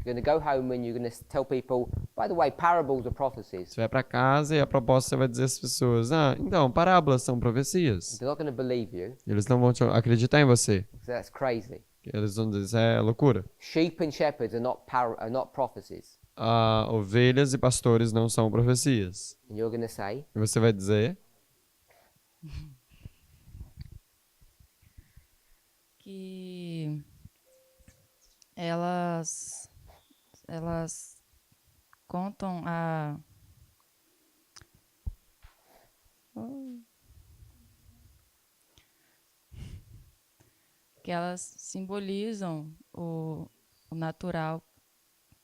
You're going to go home and you're going to tell people, by the way, parables are prophecies. Você vai para casa e a proposta você vai dizer às pessoas: então, parábolas são profecias. They're not going to believe you, Eles não vão acreditar em você. so that's crazy. Eles vão dizer: isso é loucura. Sheep and shepherds are not prophecies. Ovelhas e pastores não são profecias. And you're going to say, E você vai dizer que elas contam que elas simbolizam o natural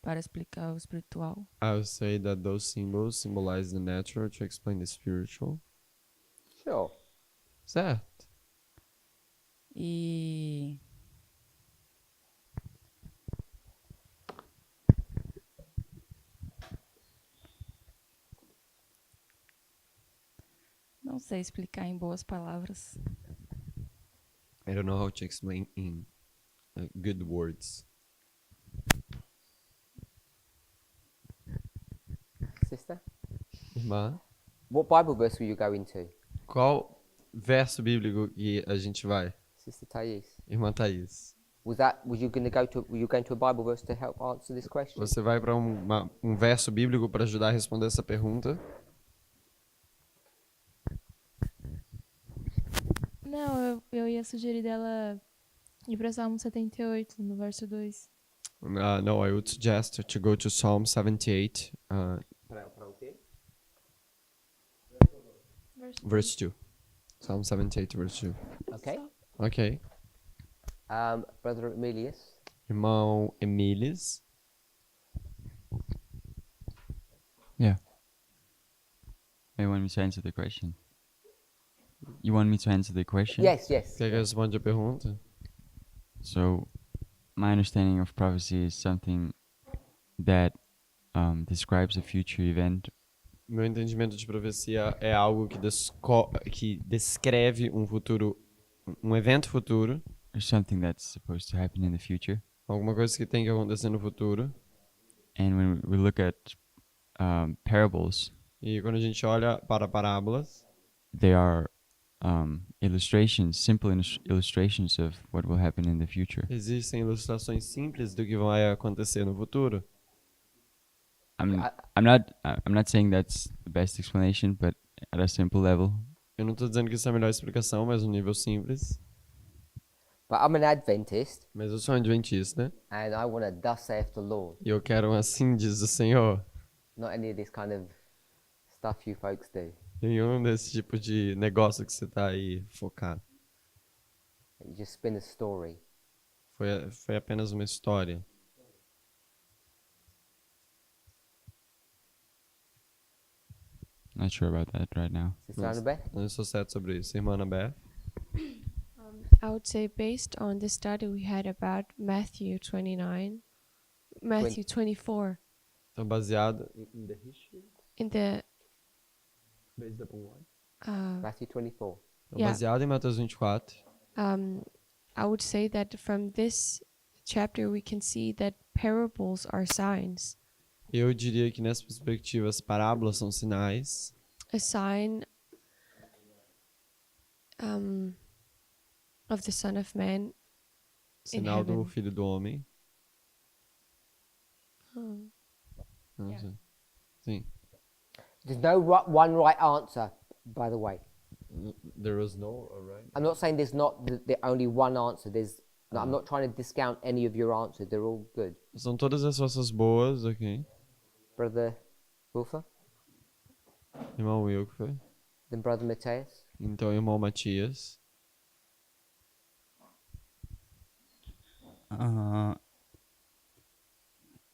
para explicar o espiritual. I would say that those symbols symbolize the natural to explain the spiritual. sure. Certo. E não sei explicar em boas palavras. I don't know how to explain in good words. Sister, Irmã, what Bible verse will you go into? qual verso bíblico que a gente vai? Sister Thais. Irmã Thaís. Were you going to a Bible verse to help answer this question? Você vai para um verso bíblico para ajudar a responder essa pergunta? Não, eu ia sugerir dela ir para Salmo 78, no verso 2. No, I would suggest to go to Psalm 78, verse 2. Psalm 78, verse 2. Okay. Ok. Brother Emilius. Irmão Emílias. Yeah. You want me to answer the question? You want me to answer the question? Yes. Quer que eu responda a pergunta? So, my understanding of prophecy is something that describes a future event. Meu entendimento de profecia é algo que descreve um futuro, um evento futuro, Or something that's supposed to happen in the future. alguma coisa que tem que acontecer no futuro. And when we look at parables, E quando a gente olha para parábolas, they are illustrations, simple illustrations of what will happen in the future. existem ilustrações simples do que vai acontecer no futuro. I'm not saying that's the best explanation, but at a simple level, Eu não estou dizendo que isso é a melhor explicação, mas no nível simples. But I'm an Adventist, Mas eu sou um adventista and I want a thus saith the Lord, e eu quero um assim diz o Senhor. not any of this kind of stuff you folks do. Nenhum desse tipo de negócio que você está aí focado. You just spin a story. Foi apenas uma história. not sure about that right now. Sister Annabeth? Eu não sou certo sobre isso. Irmã Annabeth? I would say based on the study we had about Matthew 24, Então, baseado in the history, in the based upon what? Matthew 24. Então, Yeah. baseado em Mateus 24, I would say that from this chapter we can see that parables are signs. eu diria que nessa perspectiva as parábolas são sinais. A sign of the Son of Man Sinal do heaven. Filho do Homem. Oh. Não Yeah. sei. Sim. There's no one right answer, by the way. There was no right. I'm not saying there's not the only one answer. No, I'm not trying to discount any of your answers. They're all good. São todas as respostas boas, ok? Brother Wilfer, Irmão Wilfer. then Brother Mateus. Então, irmão Matias.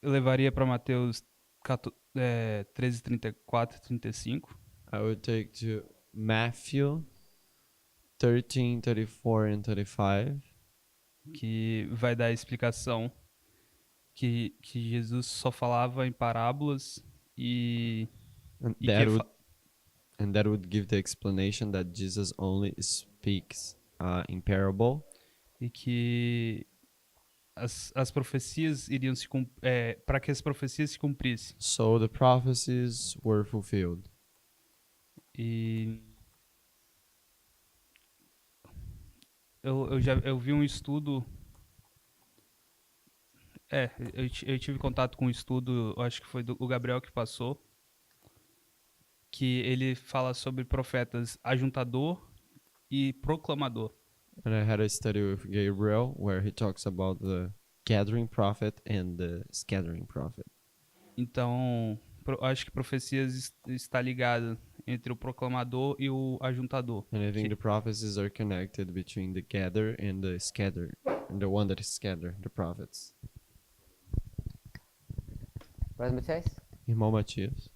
Eu levaria para Mateus 13, 34 e 35. I would take to Matthew 13, 34 and 35. Que vai dar a explicação que Jesus só falava em parábolas e And que that would give the explanation that Jesus only speaks in parable. e que as profecias iriam se para que as profecias se cumprissem. So the prophecies were fulfilled. E eu vi um estudo. Eu tive contato com um estudo, eu acho que foi o Gabriel que passou, que ele fala sobre profetas ajuntador e proclamador. And I had a study with Gabriel where he talks about the gathering prophet and the scattering prophet. Então, acho que profecias está ligada entre o proclamador e o ajuntador. And I think the prophecies are connected between the gather and the scatter, and the one that is scatter, the prophets. Brother Mateus. Irmão Matias.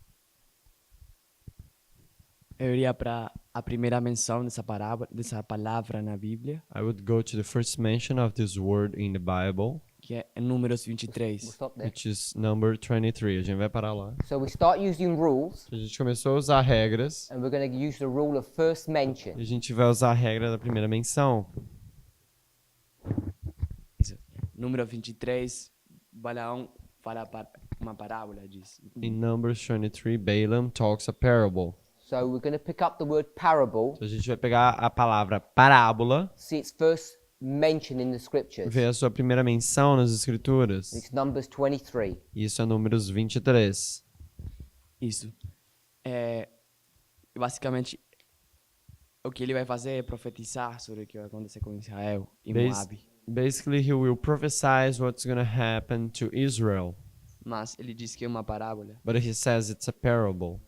Eu iria para a primeira menção dessa palavra na Bíblia, I would go to the first mention of this word in the Bible, que é em Números We'll 23. stop there. which is number 23. A gente vai parar lá. So we start using rules, A gente começou a usar regras. and we're going to use the rule of first mention. E a gente vai usar a regra da primeira menção. Isso. Número 23, Balaão fala uma parábola, diz. In Numbers 23, Balaam talks a parable. So we're going to pick up the word parable, Então a gente vai pegar a palavra parábola, see its first mention in the scriptures. ver a sua primeira menção nas escrituras. It's Numbers 23. Isso é Números 23. Isso. Basicamente, o que ele vai fazer é profetizar sobre o que vai acontecer com Israel e Moabe. Basically, he will prophesize what's going to happen to Israel. Mas ele diz que é uma parábola. But he says it's a parable.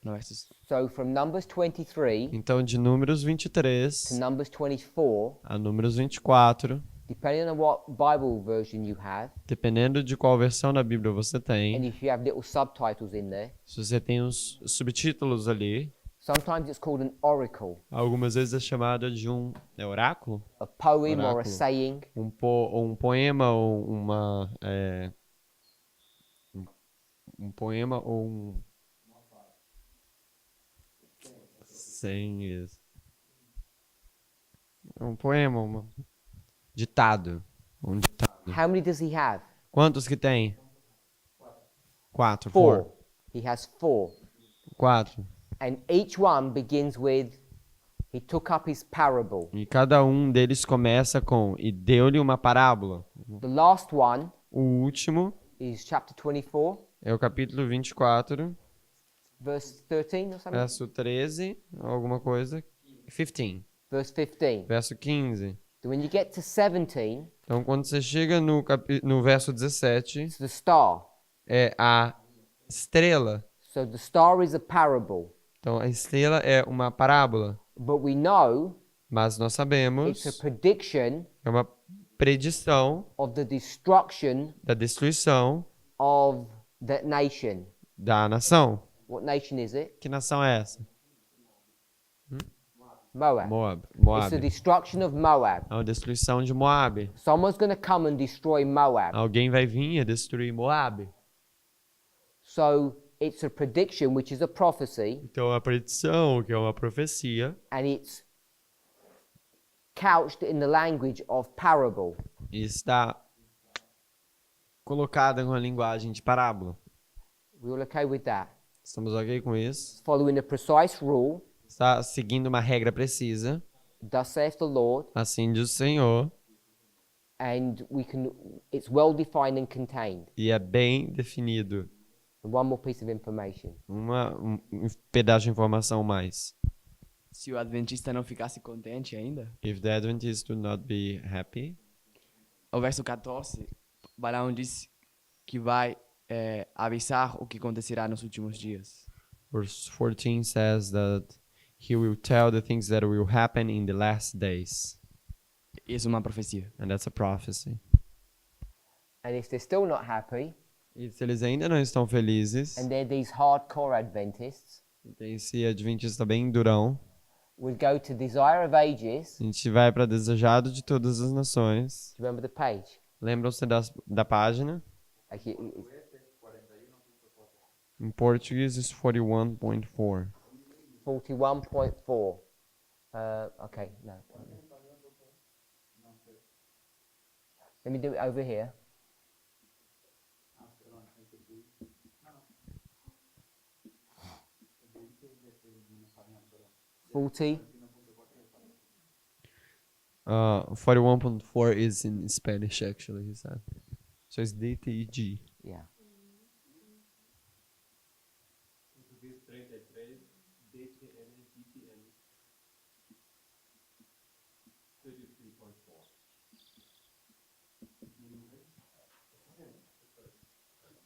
No versos So from Numbers 23 Então, de Números 23 to Numbers 24, a Números 24, depending on what Bible version you have, dependendo de qual versão da Bíblia você and tem, if you have little subtitles in there, se você tem os subtítulos ali, sometimes it's called an oracle, algumas vezes é chamada de um oráculo, a poem or a Oráculo. saying. um poema ou um poema ou sem isso. Um poema, ditado. Um ditado. How many does he have? Quantos que tem? 4. Four. He has 4. 4. And each one begins with, he took up his parable. E cada um deles começa com e deu-lhe uma parábola. The last one O último is chapter 24, é o capítulo 24, verse 13 or something? verso 13, alguma coisa. 15. Verse 15. Verso 15. So when you get to 17, Então, quando você chega no verso 17, it's the star. é a estrela. So the star is a parable. Então, a estrela é uma parábola. But we know Mas nós sabemos, it's a prediction é uma predição of the destruction da destruição of that nation. da nação. What nation is it? Que nação é essa? Moab. Moab. It's the Moab. destruction of Moab. A destruição de Moab. Someone's going to come and destroy Moab. Alguém vai vir e destruir Moab. So it's a prediction, which is a prophecy, Então, a predição, que é uma profecia, and it's couched in the language of parable. está colocada com a linguagem de parábola. We all okay with that? Estamos ok com isso? Following a precise rule, Está seguindo uma regra precisa. thus saith the Lord, Assim diz o Senhor. and it's well defined and contained. E é bem definido. And one more piece of information. Um pedaço de informação mais. Se o adventista não ficasse contente ainda, If the Adventists do not be happy, o verso 14, Balaão disse que vai avisar o que acontecerá nos últimos dias. verse 14 says that he will tell the things that will happen in the last days. Isso é uma profecia. And that's a prophecy. And if they're still not happy, E se eles ainda não estão felizes, and they're these hardcore Adventists, tem esse adventista bem durão, we'll go to Desire of Ages. a gente vai para Desejado de Todas as Nações. Do you remember the page? Lembram-se da página? Like Em português, it's 41.4. 41.4. Okay, no. Let me do it over here. Forty. 41.4 is in Spanish, actually, he said. So it's DTG. Yeah.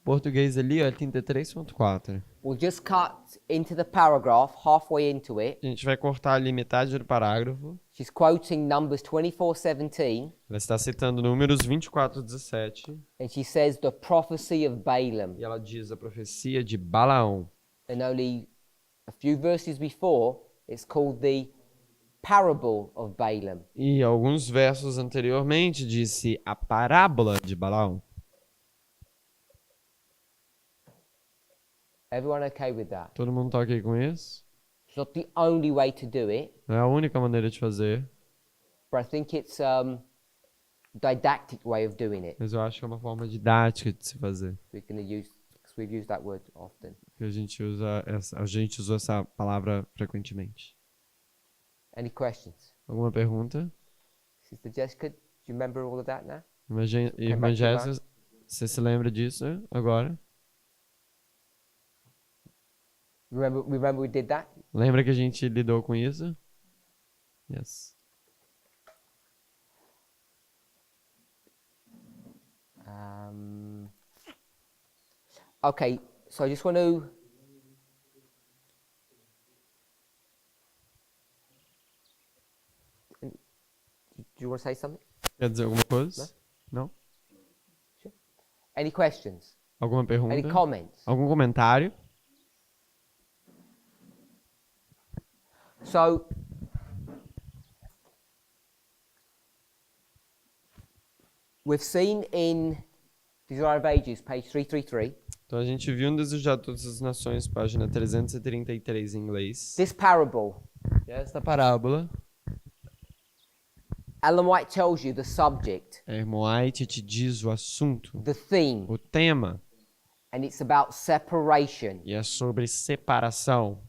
Português ali, ó, é 33.4. We'll just cut into the paragraph, halfway into it. A gente vai cortar ali metade do parágrafo. She's quoting Numbers 24:17, Ela está citando Números 24:17. and she says the prophecy of Balaam. E ela diz a profecia de Balaão. And only a few verses before, it's called the parable of Balaam. E alguns versos anteriormente disse a parábola de Balaão. Everyone okay with that? Todo mundo tá ok com isso? It's not the only way to do it, Não é a única maneira de fazer, but I think it's didactic way of doing it. mas eu acho que é uma forma didática de se fazer. We're going to use, because we've used that word often. Que a gente usou essa palavra frequentemente. Any questions? Alguma pergunta? Sister Jessica, do you remember all of that now? Irmã Jéssica, você se lembra disso agora? Remember we did that? Lembra que a gente lidou com isso? Yes. Okay, so I just want to do you want to say something? Quer dizer alguma coisa? Não? Any questions? Alguma pergunta? Any comments? Algum comentário? So, we've seen in Desire of Ages, page 333, Então a gente viu um Desejado de Todas as Nações, página 333 em inglês. this parable. E esta parábola, Ellen White tells you the subject, a irmã White te diz o assunto, the theme, o tema, and it's about separation. e é sobre separação.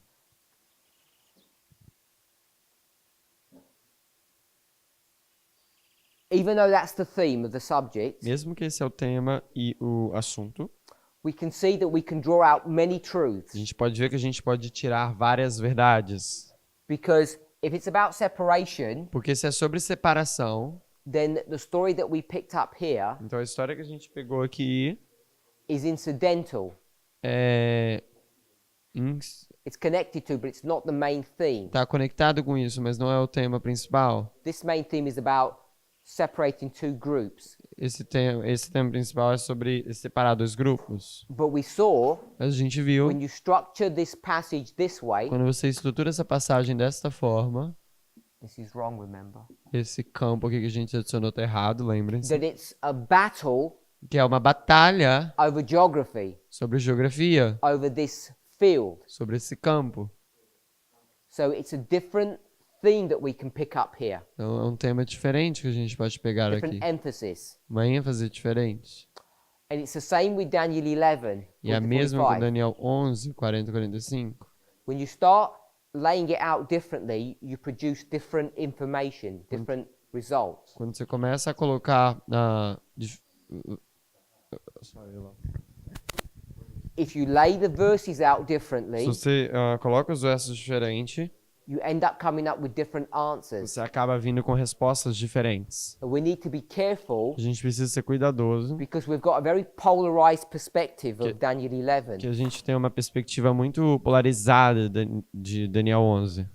Even though that's the theme of the subject, Mesmo que esse é o tema e o assunto, we can see that we can draw out many a truths. gente pode ver que a gente pode tirar várias verdades. Because if it's about separation, Porque se é sobre separação, then the story that we picked up here então a história que a gente pegou aqui is incidental. é It's connected to, but it's not the main theme. está conectado com isso, mas não é o tema principal. This main theme is about separating two groups. Esse tema principal é sobre separar dois grupos. But we saw Mas a gente viu, when you structure this passage this way, quando você estrutura essa passagem desta forma, This is wrong, remember? Esse campo aqui que a gente adicionou tá errado, lembrem-se. That it's a battle Que é uma batalha over geography, sobre geografia, over this field. sobre esse campo. So it's a different theme that we can pick up here, Então é um tema diferente que a gente pode pegar aqui. different emphasis. Uma ênfase diferente. And it's the same with Daniel 11, E a 40 mesma com 45. Daniel 11, 40 e 45. When you start laying it out differently, you produce different information, different results. Quando você começa a colocar If you lay the verses out se differently, você coloca os versos diferentes, you end up coming up with different answers. você acaba vindo com respostas diferentes. And we need to be careful A gente precisa ser cuidadoso, because we've got a very polarized perspective of Que- Daniel 11. que a gente tem uma perspectiva muito polarizada de Daniel 11.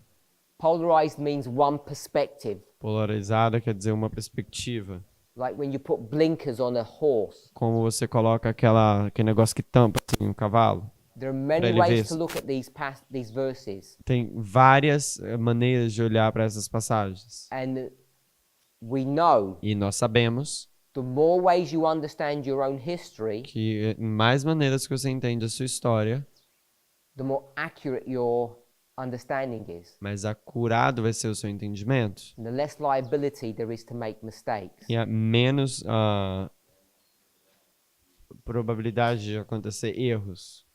Polarized means one perspective, Polarizada quer dizer uma perspectiva. like when you put blinkers on a horse. Como você coloca aquele negócio que tampa assim, um cavalo. There are Pra many ele ways ver. to look at these verses, Tem várias maneiras de olhar para essas passagens. and we know E nós sabemos the more ways you understand your own history, que em mais maneiras que você entende a sua história, the more accurate your understanding is, mais acurado vai ser o seu entendimento. and the less liability there is to make mistakes. E há menos probabilidade de acontecer erros.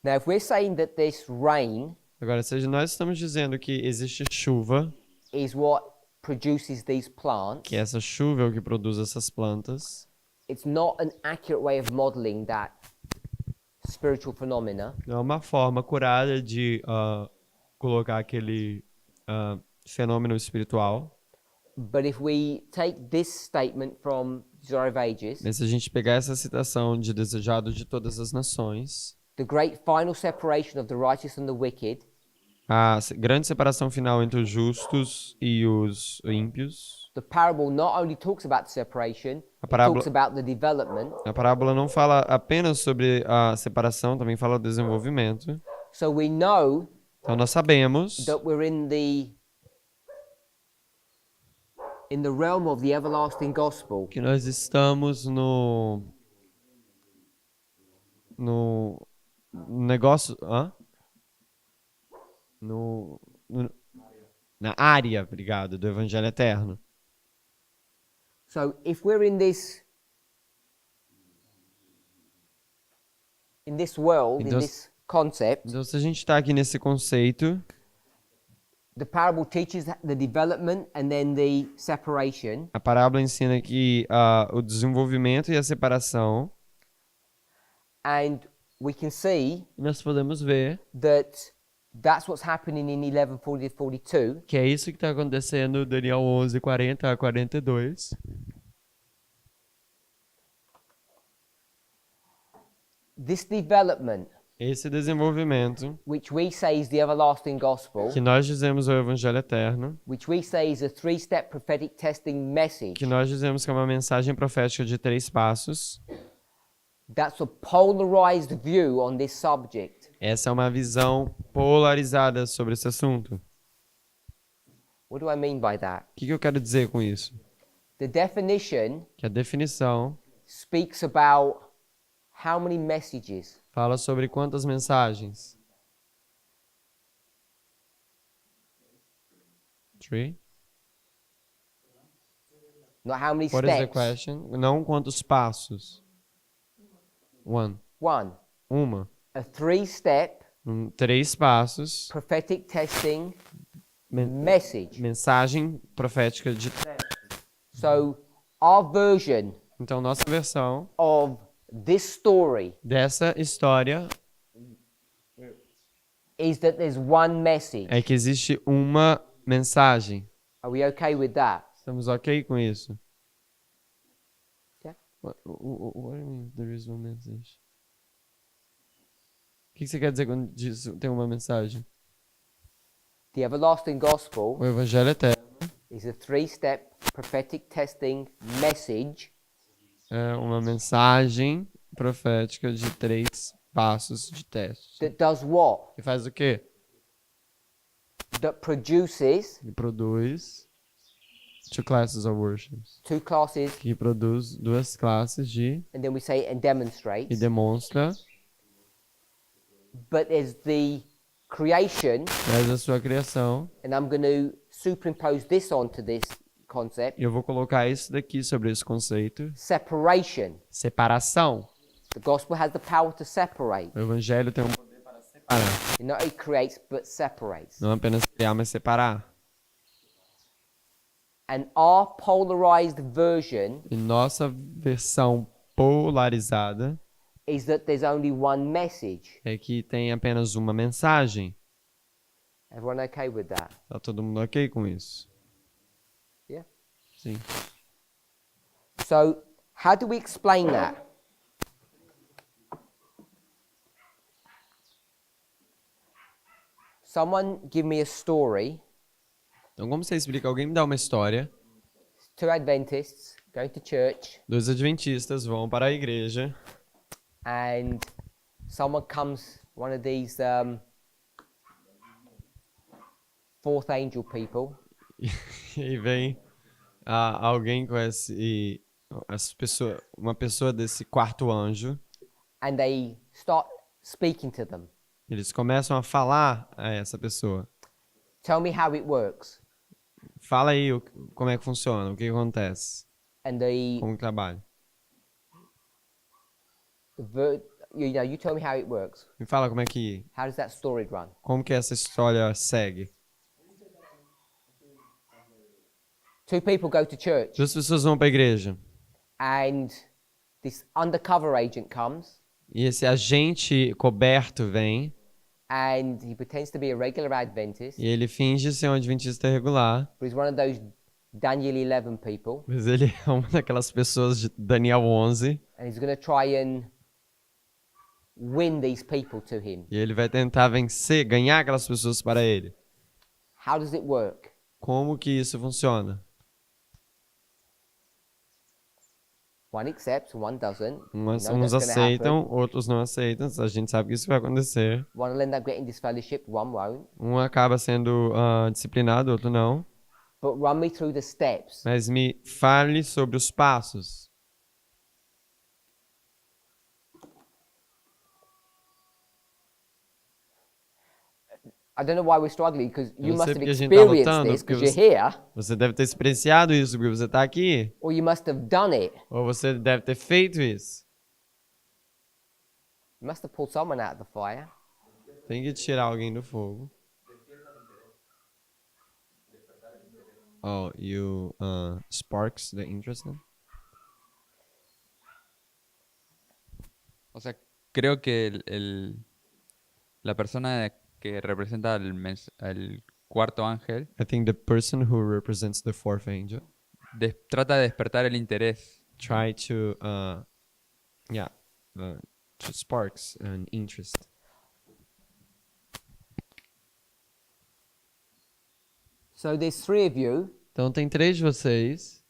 Now, if we're saying that this rain Agora, se nós estamos dizendo que existe chuva, is what produces these plants, que essa chuva é o que produz essas plantas, it's not an accurate way of modeling that spiritual phenomena. não é uma forma curada de colocar aquele fenômeno espiritual. But if we take this statement from Desire of Ages, Mas se a gente pegar essa citação de desejado de todas as nações, the great final separation of the righteous and the wicked, a grande separação final entre os justos e os ímpios, the parable not only talks about the separation, A it parábola- talks about the development. a parábola não fala apenas sobre a separação, também fala do desenvolvimento. So we know Então nós sabemos that we're in the realm of the everlasting gospel. que nós estamos no negócio, na área, obrigado, do Evangelho Eterno. So if we're in this world, in Então- this concept, Então se a gente está aqui nesse conceito, the parable teaches the development and then the separation. a parábola ensina que o desenvolvimento e a separação, And we can see nós podemos ver that that's what's happening in 11:40 to 42. que é isso que está acontecendo em Daniel 11, 40 a 42. This development, Esse desenvolvimento, which we say is the everlasting gospel, que nós dizemos o Evangelho Eterno, which we say is a three-step prophetic testing message, que nós dizemos que é uma mensagem profética de 3 passos, that's a polarized view on this subject. essa é uma visão polarizada sobre esse assunto. What do I mean by that? O que eu quero dizer com isso? The definition Que a definição speaks about how many messages. fala sobre quantas mensagens. 3? Not how many What is the steps. question? Não quantos passos. 1. One, Uma. a three-step 3 passos. prophetic testing Men- message. mensagem profética de. So our version Então, nossa versão of this story dessa história is that there's one message. é que existe uma mensagem. Are we okay with that? Estamos ok com isso? Yeah. What do you mean there is one message? O que você quer dizer quando diz tem uma mensagem? The everlasting gospel O Evangelho Eterno is a three-step prophetic testing message é uma mensagem profética de 3 passos de teste. that does what? E faz o quê? That produces E produz two classes of worship. two classes, Que produz duas classes de and then we say and e demonstrates. demonstra, But there's the creation, traz a sua criação. and I'm going to superimpose this onto this concept. E eu vou colocar isso daqui sobre esse conceito. Separation. Separação. The gospel has the power to separate. O evangelho tem um poder para separar. It not only creates, but separates. Não apenas criar, mas separar. And our polarized version E nossa versão polarizada is that there's only one message. é que tem apenas uma mensagem. Everyone okay with that? Tá todo mundo ok com isso? Yeah. Sim. So, how do we explain that? Someone give me a story. Então, como você explica? Alguém me dá uma história. Two Adventists going to church, Dois adventistas vão para a igreja and someone comes, one of these fourth angel people, e vem alguém com uma pessoa desse quarto anjo. and they start speaking to them. Eles começam a falar a essa pessoa. Tell me how it works. Fala aí como é que funciona, o que acontece, And the como que trabalha. you tell me how it works. Me fala como é que, How does that story run? como que essa história segue. Two people go to church, Duas pessoas vão para a igreja and this undercover agent comes, e esse agente coberto vem and he pretends to be a regular Adventist, e ele finge ser um adventista regular, but he's one of those Daniel 11 people, mas ele é uma daquelas pessoas de Daniel 11 and he's going to try and win these people to him. e ele vai tentar ganhar aquelas pessoas para ele. How does it work? Como que isso funciona? One accepts, one doesn't. Uns You know that's gonna aceitam, happen. outros não aceitam. A gente sabe que isso vai acontecer. One will end up getting disfellowshipped, one won't. Um acaba sendo disciplinado, outro não. But run me through the steps. Mas me fale sobre os passos. I don't know why we're struggling, because you Eu não must sei have porque a gente tá experienced lutando, this porque because you're here, Você deve ter experienciado isso porque você está aqui. or you must have done it. Ou você deve ter feito isso. You must have pulled someone out of the fire. Tem que tirar alguém do fogo. Oh, you sparks the interest then? O sea, creo que la persona que representa al cuarto ángel I think the person who represents the fourth angel trata de despertar el interés. try to to sparks an interest. So there's three of you, Então tem três de vocês.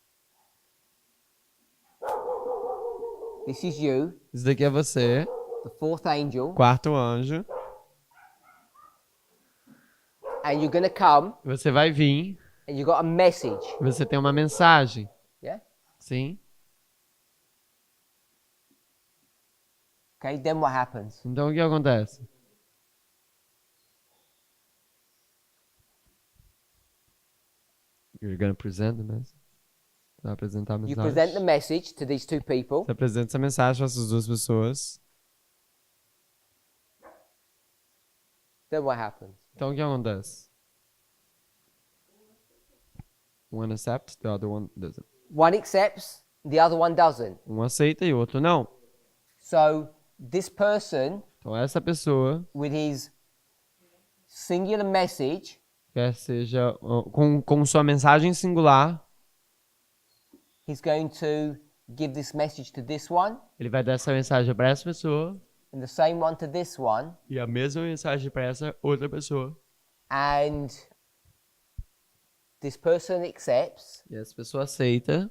this is you, Isso daqui é você, the fourth angel, quarto anjo. and you're going to come, Você vai vir, and you got a message. você tem uma mensagem. Yeah? Sim? Okay, then what happens? Então o que acontece? You're gonna present the message. Vai apresentar a You mensagem. present the message to these two people, Você apresenta essa mensagem para essas duas pessoas. then what happens? Então o que acontece? One accepts, the other one doesn't. One accepts, the other one doesn't. Um aceita e o outro não. So this person, Então essa pessoa, with his singular message, quer seja com sua mensagem singular, he's going to give this message to this one, ele vai dar essa mensagem para essa pessoa and the same one to this one, e a mesma mensagem para essa outra pessoa. and this person accepts, E essa pessoa aceita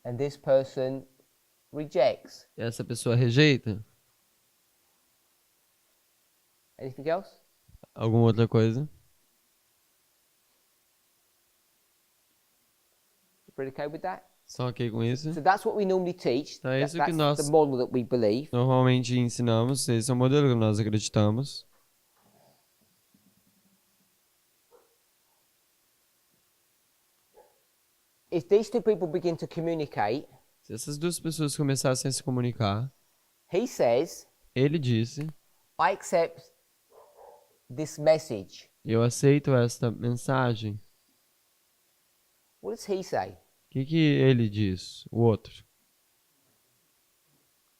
and this person rejects. Essa pessoa rejeita? Anything else? Alguma outra coisa? Everybody okay with that? Estão ok com isso? So that's what we normally teach. Então é isso que That's nós the model that we believe. normalmente ensinamos. Esse é o modelo que nós acreditamos. If these two people begin to communicate, Se essas duas pessoas começassem a se comunicar, he says, ele disse: I accept this message. eu aceito esta mensagem. What does he say? O que ele diz? O outro.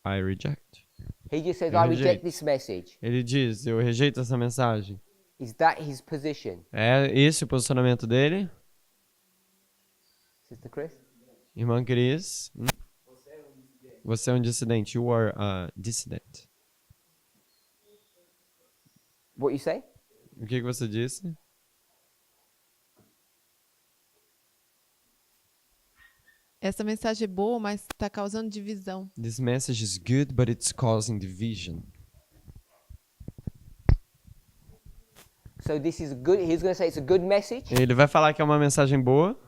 I reject. He just says, Eu I reject rejeito. this message. Ele diz: eu rejeito essa mensagem. Is that his position? É esse o posicionamento dele? Sister Chris? Irmã Cris? Você é um dissidente. You are a dissident. What you say? O que você disse? Essa mensagem é boa, mas está causando divisão. This message is good, but it's causing division. So this is good. He's going to say it's a good message. Ele vai falar que é uma mensagem boa.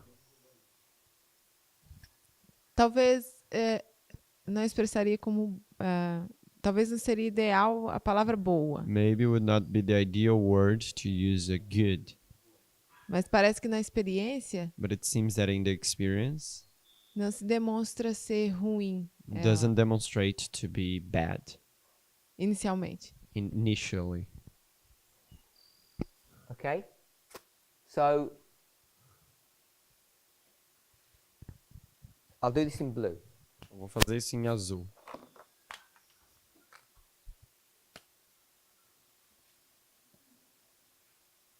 Talvez não expressaria como... talvez não seria ideal a palavra boa. Maybe would not be the ideal word to use a good. Mas parece que na experiência But it seems that in the experience, não se demonstra ser ruim doesn't demonstrate to be bad inicialmente. initially. Okay? So I'll do this in blue. Eu vou fazer isso em azul.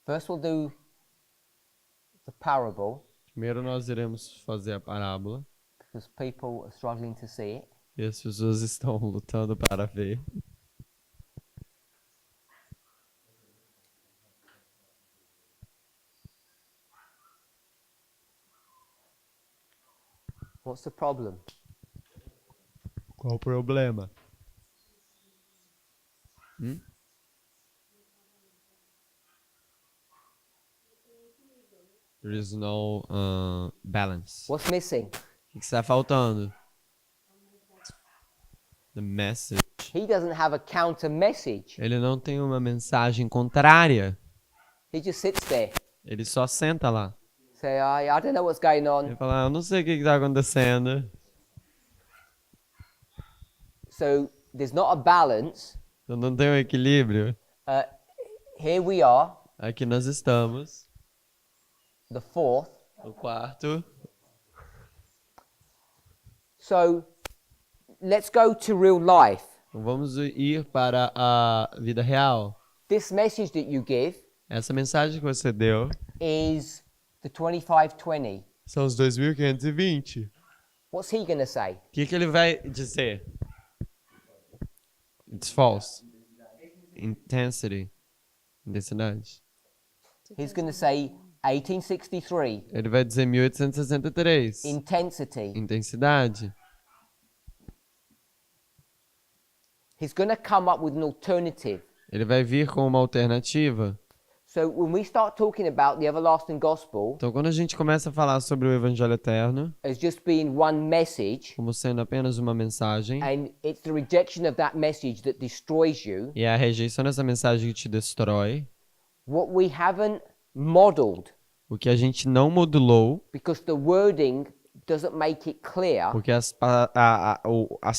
First we'll do the parable Primeiro nós iremos fazer a parábola. because people are struggling to see it. E as pessoas estão lutando para ver. What's the problem? Qual o problema? There is no balance. What's missing? O que está faltando? The message. He doesn't have a counter message. Ele não tem uma mensagem contrária. He just sits there. Ele só senta lá. Say, I don't know what's going Ele on. fala, eu não sei o que está acontecendo. So there's not a balance. Então não tem um equilíbrio. Here we are, Aqui nós estamos. the fourth. O quarto. So let's go to real life. Então vamos ir para a vida real. This message that you give Essa mensagem que você deu is the 2520. são os 2520. What's he going to say? O que ele vai dizer? It's false. Intensity. Intensidade. He's going to say 1863. Ele vai dizer 1863. Intensity. Intensidade. He's going to come up with an alternative. Ele vai vir com uma alternativa. So when we start talking about the everlasting gospel Então, quando a gente começa a falar sobre o Evangelho Eterno, as just being one message, como sendo apenas uma mensagem, and it's the rejection of that message that destroys you, e é a rejeição dessa mensagem que te destrói, what we haven't modeled, o que a gente não modulou, because the wording doesn't make it clear, porque as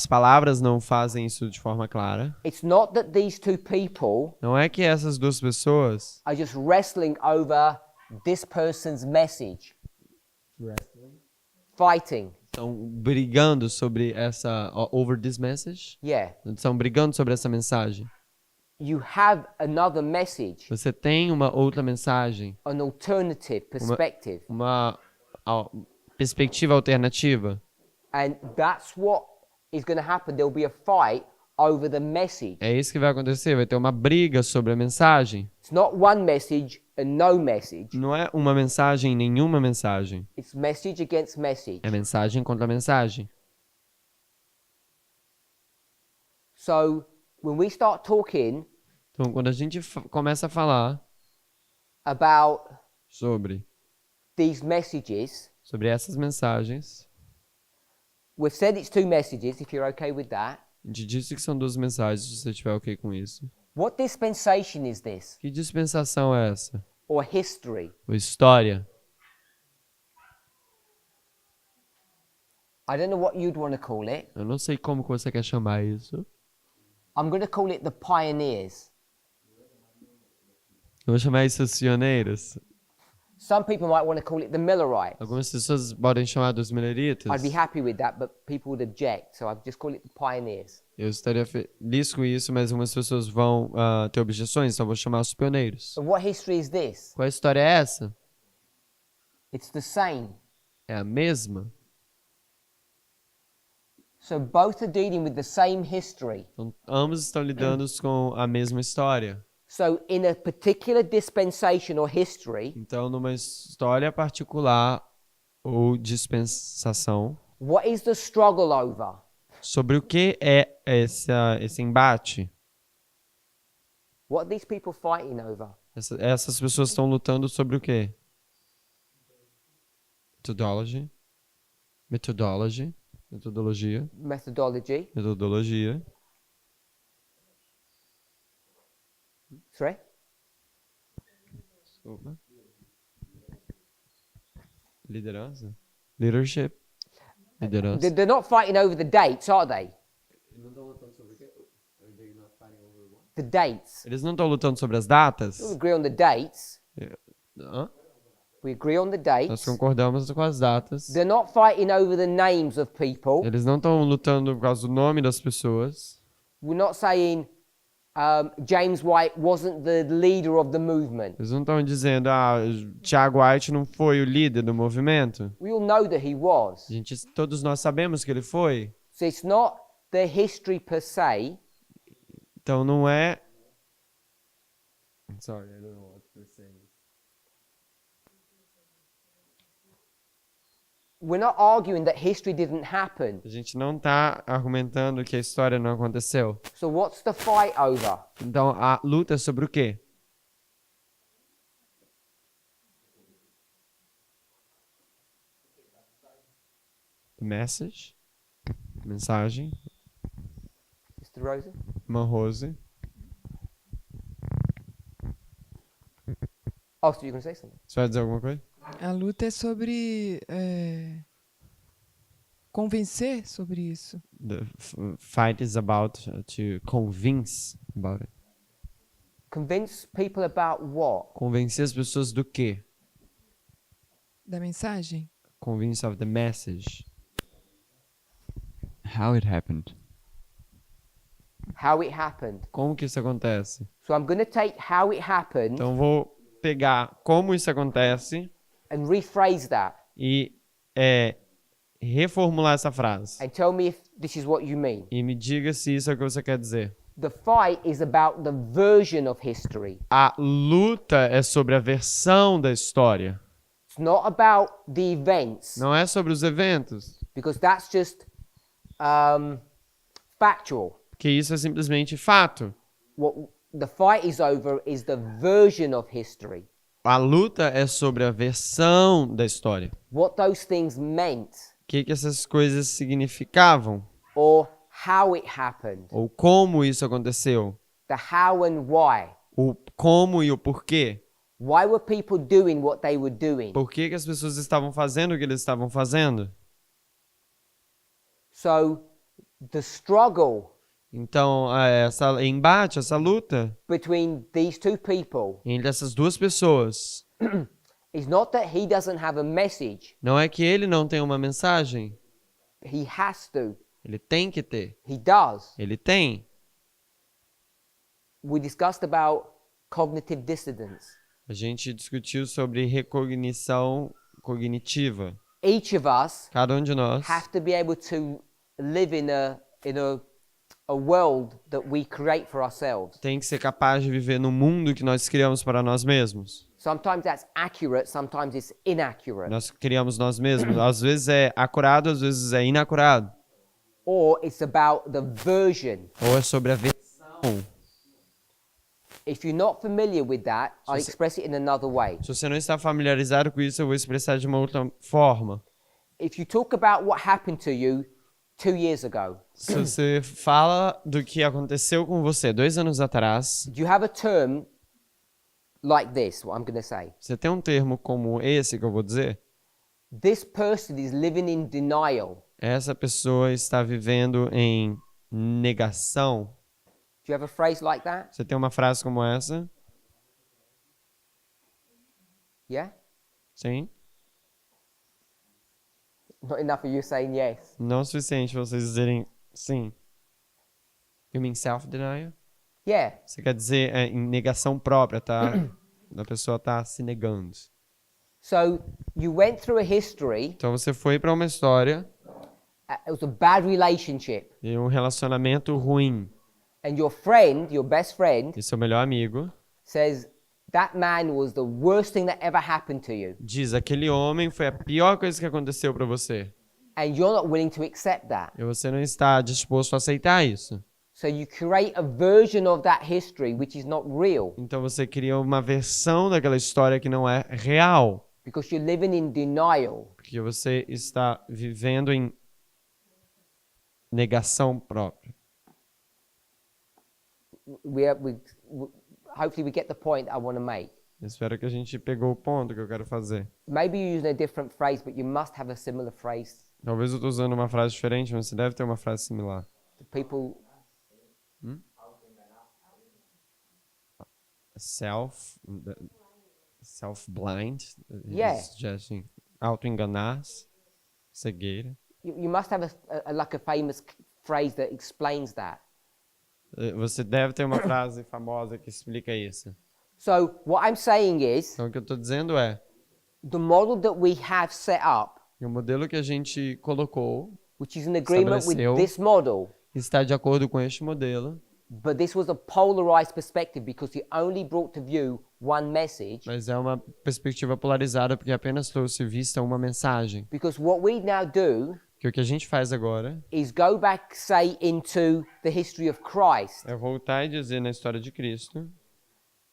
palavras não fazem isso de forma clara, it's not that these two people não é que essas duas pessoas are just wrestling over this person's message. Fighting. estão brigando sobre over this message, Yeah. estão brigando sobre essa mensagem. You have another message, Você tem uma outra mensagem, an alternative perspective. uma perspectiva alternativa. And that's what is going to happen. There'll be a fight over the message. É isso que vai acontecer, vai ter uma briga sobre a mensagem. It's not one message and no message. Não é uma mensagem, nenhuma mensagem. It's message against message. É mensagem contra mensagem. So when we start talking Então, quando a gente começa a falar about sobre essas mensagens, we've said it's 2 messages, if you're okay with that. a gente disse que são 2 mensagens, se você estiver ok com isso. What dispensation is this? Que dispensação é essa? Or history? Ou história? I don't know what you'd want to call it. Eu não sei como que você quer chamar isso. I'm going to call it the pioneers. Eu vou chamar isso os pioneiros. Some people might want to call it the Millerites. Algumas pessoas podem chamar dos mileritas. I'd be happy with that, but people would object, so I've just called it the pioneers. Eu estaria feliz com isso, mas algumas pessoas vão ter objeções, então eu vou chamar os pioneiros. So what history is this? Qual história é essa? It's the same. É a mesma. So both are dealing with the same history. Então, ambos estão lidando com a mesma história. So in a particular dispensation or history, Então, numa história particular ou dispensação, what is the struggle over? sobre o que é esse embate? What are these people fighting over? Essas pessoas estão lutando sobre o quê? Metodologia. Sorry? Desculpa. Liderança. Leadership. Liderança. They're not fighting over the dates, are they? The dates. Eles não estão lutando sobre as datas? We agree on the dates. Hã? We agree on the Nós dates. concordamos com as datas. They're not fighting over the names of people. Eles não estão lutando por causa do nome das pessoas. We're not saying James White wasn't the leader of the movement. Eles não estão dizendo, Tiago White não foi o líder do movimento. We all know that he was. Todos nós sabemos que ele foi. So it's not the history per se. Então não é... Sorry, I don't know what you're saying. We're not arguing that history didn't happen. A gente não está argumentando que a história não aconteceu. So what's the fight over? Então a luta é sobre o quê? Message. Mensagem. Mr. Rosen? Uma rose. Oh, so you're going to say something? Você vai dizer alguma coisa? A luta é sobre convencer sobre isso. The fight is about to convince about it. Convince people about what? Convencer as pessoas do quê? Da mensagem? Convince of the message. How it happened. How it happened. Como que isso acontece? So I'm going to take how it happened Então vou pegar como isso acontece and rephrase that e reformular essa frase. and tell me if this is what you mean. E me diga se isso é o que você quer dizer. The fight is about the version of history. A luta é sobre a versão da história. It's not about the events Não é sobre os eventos. because that's just factual. Que isso é simplesmente fato. What the fight is over is the version of history. A luta é sobre a versão da história. What those things meant O que essas coisas significavam? or how it happened. Ou como isso aconteceu? The how and why. O como e o porquê? Why were people doing what they were doing? Por que as pessoas estavam fazendo o que eles estavam fazendo? So the struggle Então, essa embate, essa luta between these two people entre essas duas pessoas is not that he doesn't have a message. não é que ele não tem uma mensagem. He has to. Ele tem que ter. He does. Ele tem. We discussed about cognitive dissonance. A gente discutiu sobre recognição cognitiva. Each of us Cada de nós have to be able to live in a world that we create for ourselves. tem que ser capaz de viver no mundo que nós criamos para nós mesmos. Sometimes that's accurate, sometimes it's inaccurate. Nós criamos nós mesmos. Às vezes é acurado, às vezes é inacurado. or it's about the version. ou é sobre a versão. If you're not familiar with that, I'll express it in another way. Se você não está familiarizado com isso, eu vou expressar de uma outra forma. If you talk about what happened to you 2 years ago, Se você fala do que aconteceu com você 2 anos atrás, do you have a term like this, what I'm going to say? você tem um termo como esse que eu vou dizer? This person is living in denial. Essa pessoa está vivendo em negação. Do you have a phrase like that? Você tem uma frase como essa? Yeah? Sim? Not enough of you saying yes. Não o suficiente vocês dizerem sim. You mean self-denial? Yeah. Você quer dizer em negação própria, tá? A pessoa tá se negando. So you went through a history. Então você foi para uma história It was a bad relationship. de um relacionamento ruim. And your friend, your best friend, E seu melhor amigo says that man was the worst thing that ever happened to you. diz: aquele homem foi a pior coisa que aconteceu para você. And you're not willing to accept that. E você não está disposto a aceitar isso. So you create a version of that history which is not real. Então você cria uma versão daquela história que não é real. Because you're living in denial. Porque você está vivendo em negação própria. Hopefully we get the point I want to make. Espero que a gente pegou o ponto que eu quero fazer. Maybe you're using a different phrase, but you must have a similar phrase. Talvez eu estou usando uma frase diferente, mas você deve ter uma frase similar. The people Self-blind. Yeah. Suggesting auto-enganar-se, cegueira. you must have like a famous phrase that explains that. Você deve ter uma frase famosa que explica isso. So what I'm saying is, Então o que eu estou dizendo é, the model that we have set up, o modelo que a gente colocou which is in agreement with Estabeleceu. this model, está de acordo com este modelo, but this was a polarized perspective because it only brought to view one message. mas é uma perspectiva polarizada porque apenas trouxe vista uma mensagem. Because what we now do Que o que a gente faz agora is go back, say, into the history of Christ, é voltar e dizer na história de Cristo,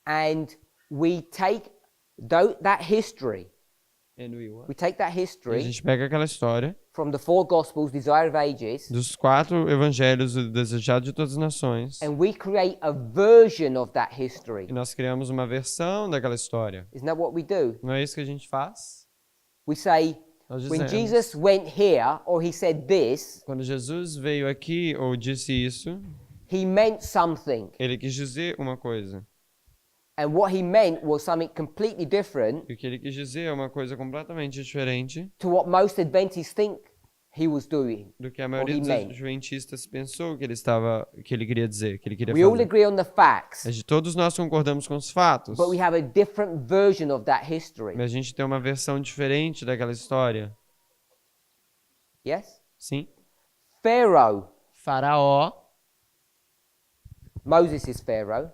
and we take that history. We take that e a history gente pega aquela história from the 4 Gospels, Desire of Ages, dos 4 evangelhos, o desejado de todas as nações, and we create a version of that history. e nós criamos uma versão daquela história. Isn't that what we do? Não é isso que a gente faz? We say, Nós when dizemos, Jesus went here, or he said this, quando Jesus veio aqui ou disse isso, he meant something. ele quis dizer uma coisa. And what he meant was something completely different E o que ele quis dizer é uma coisa completamente diferente to what most Adventists think he was doing. do que a Or maioria he dos meant. adventistas pensou que ele queria dizer, que ele queria We all fazer. agree on the facts, Mas de todos nós concordamos com os fatos, but we have a different version of that history. mas a gente tem uma versão diferente daquela história. Yes? Sim? Pharaoh. Faraó, Moses is Pharaoh.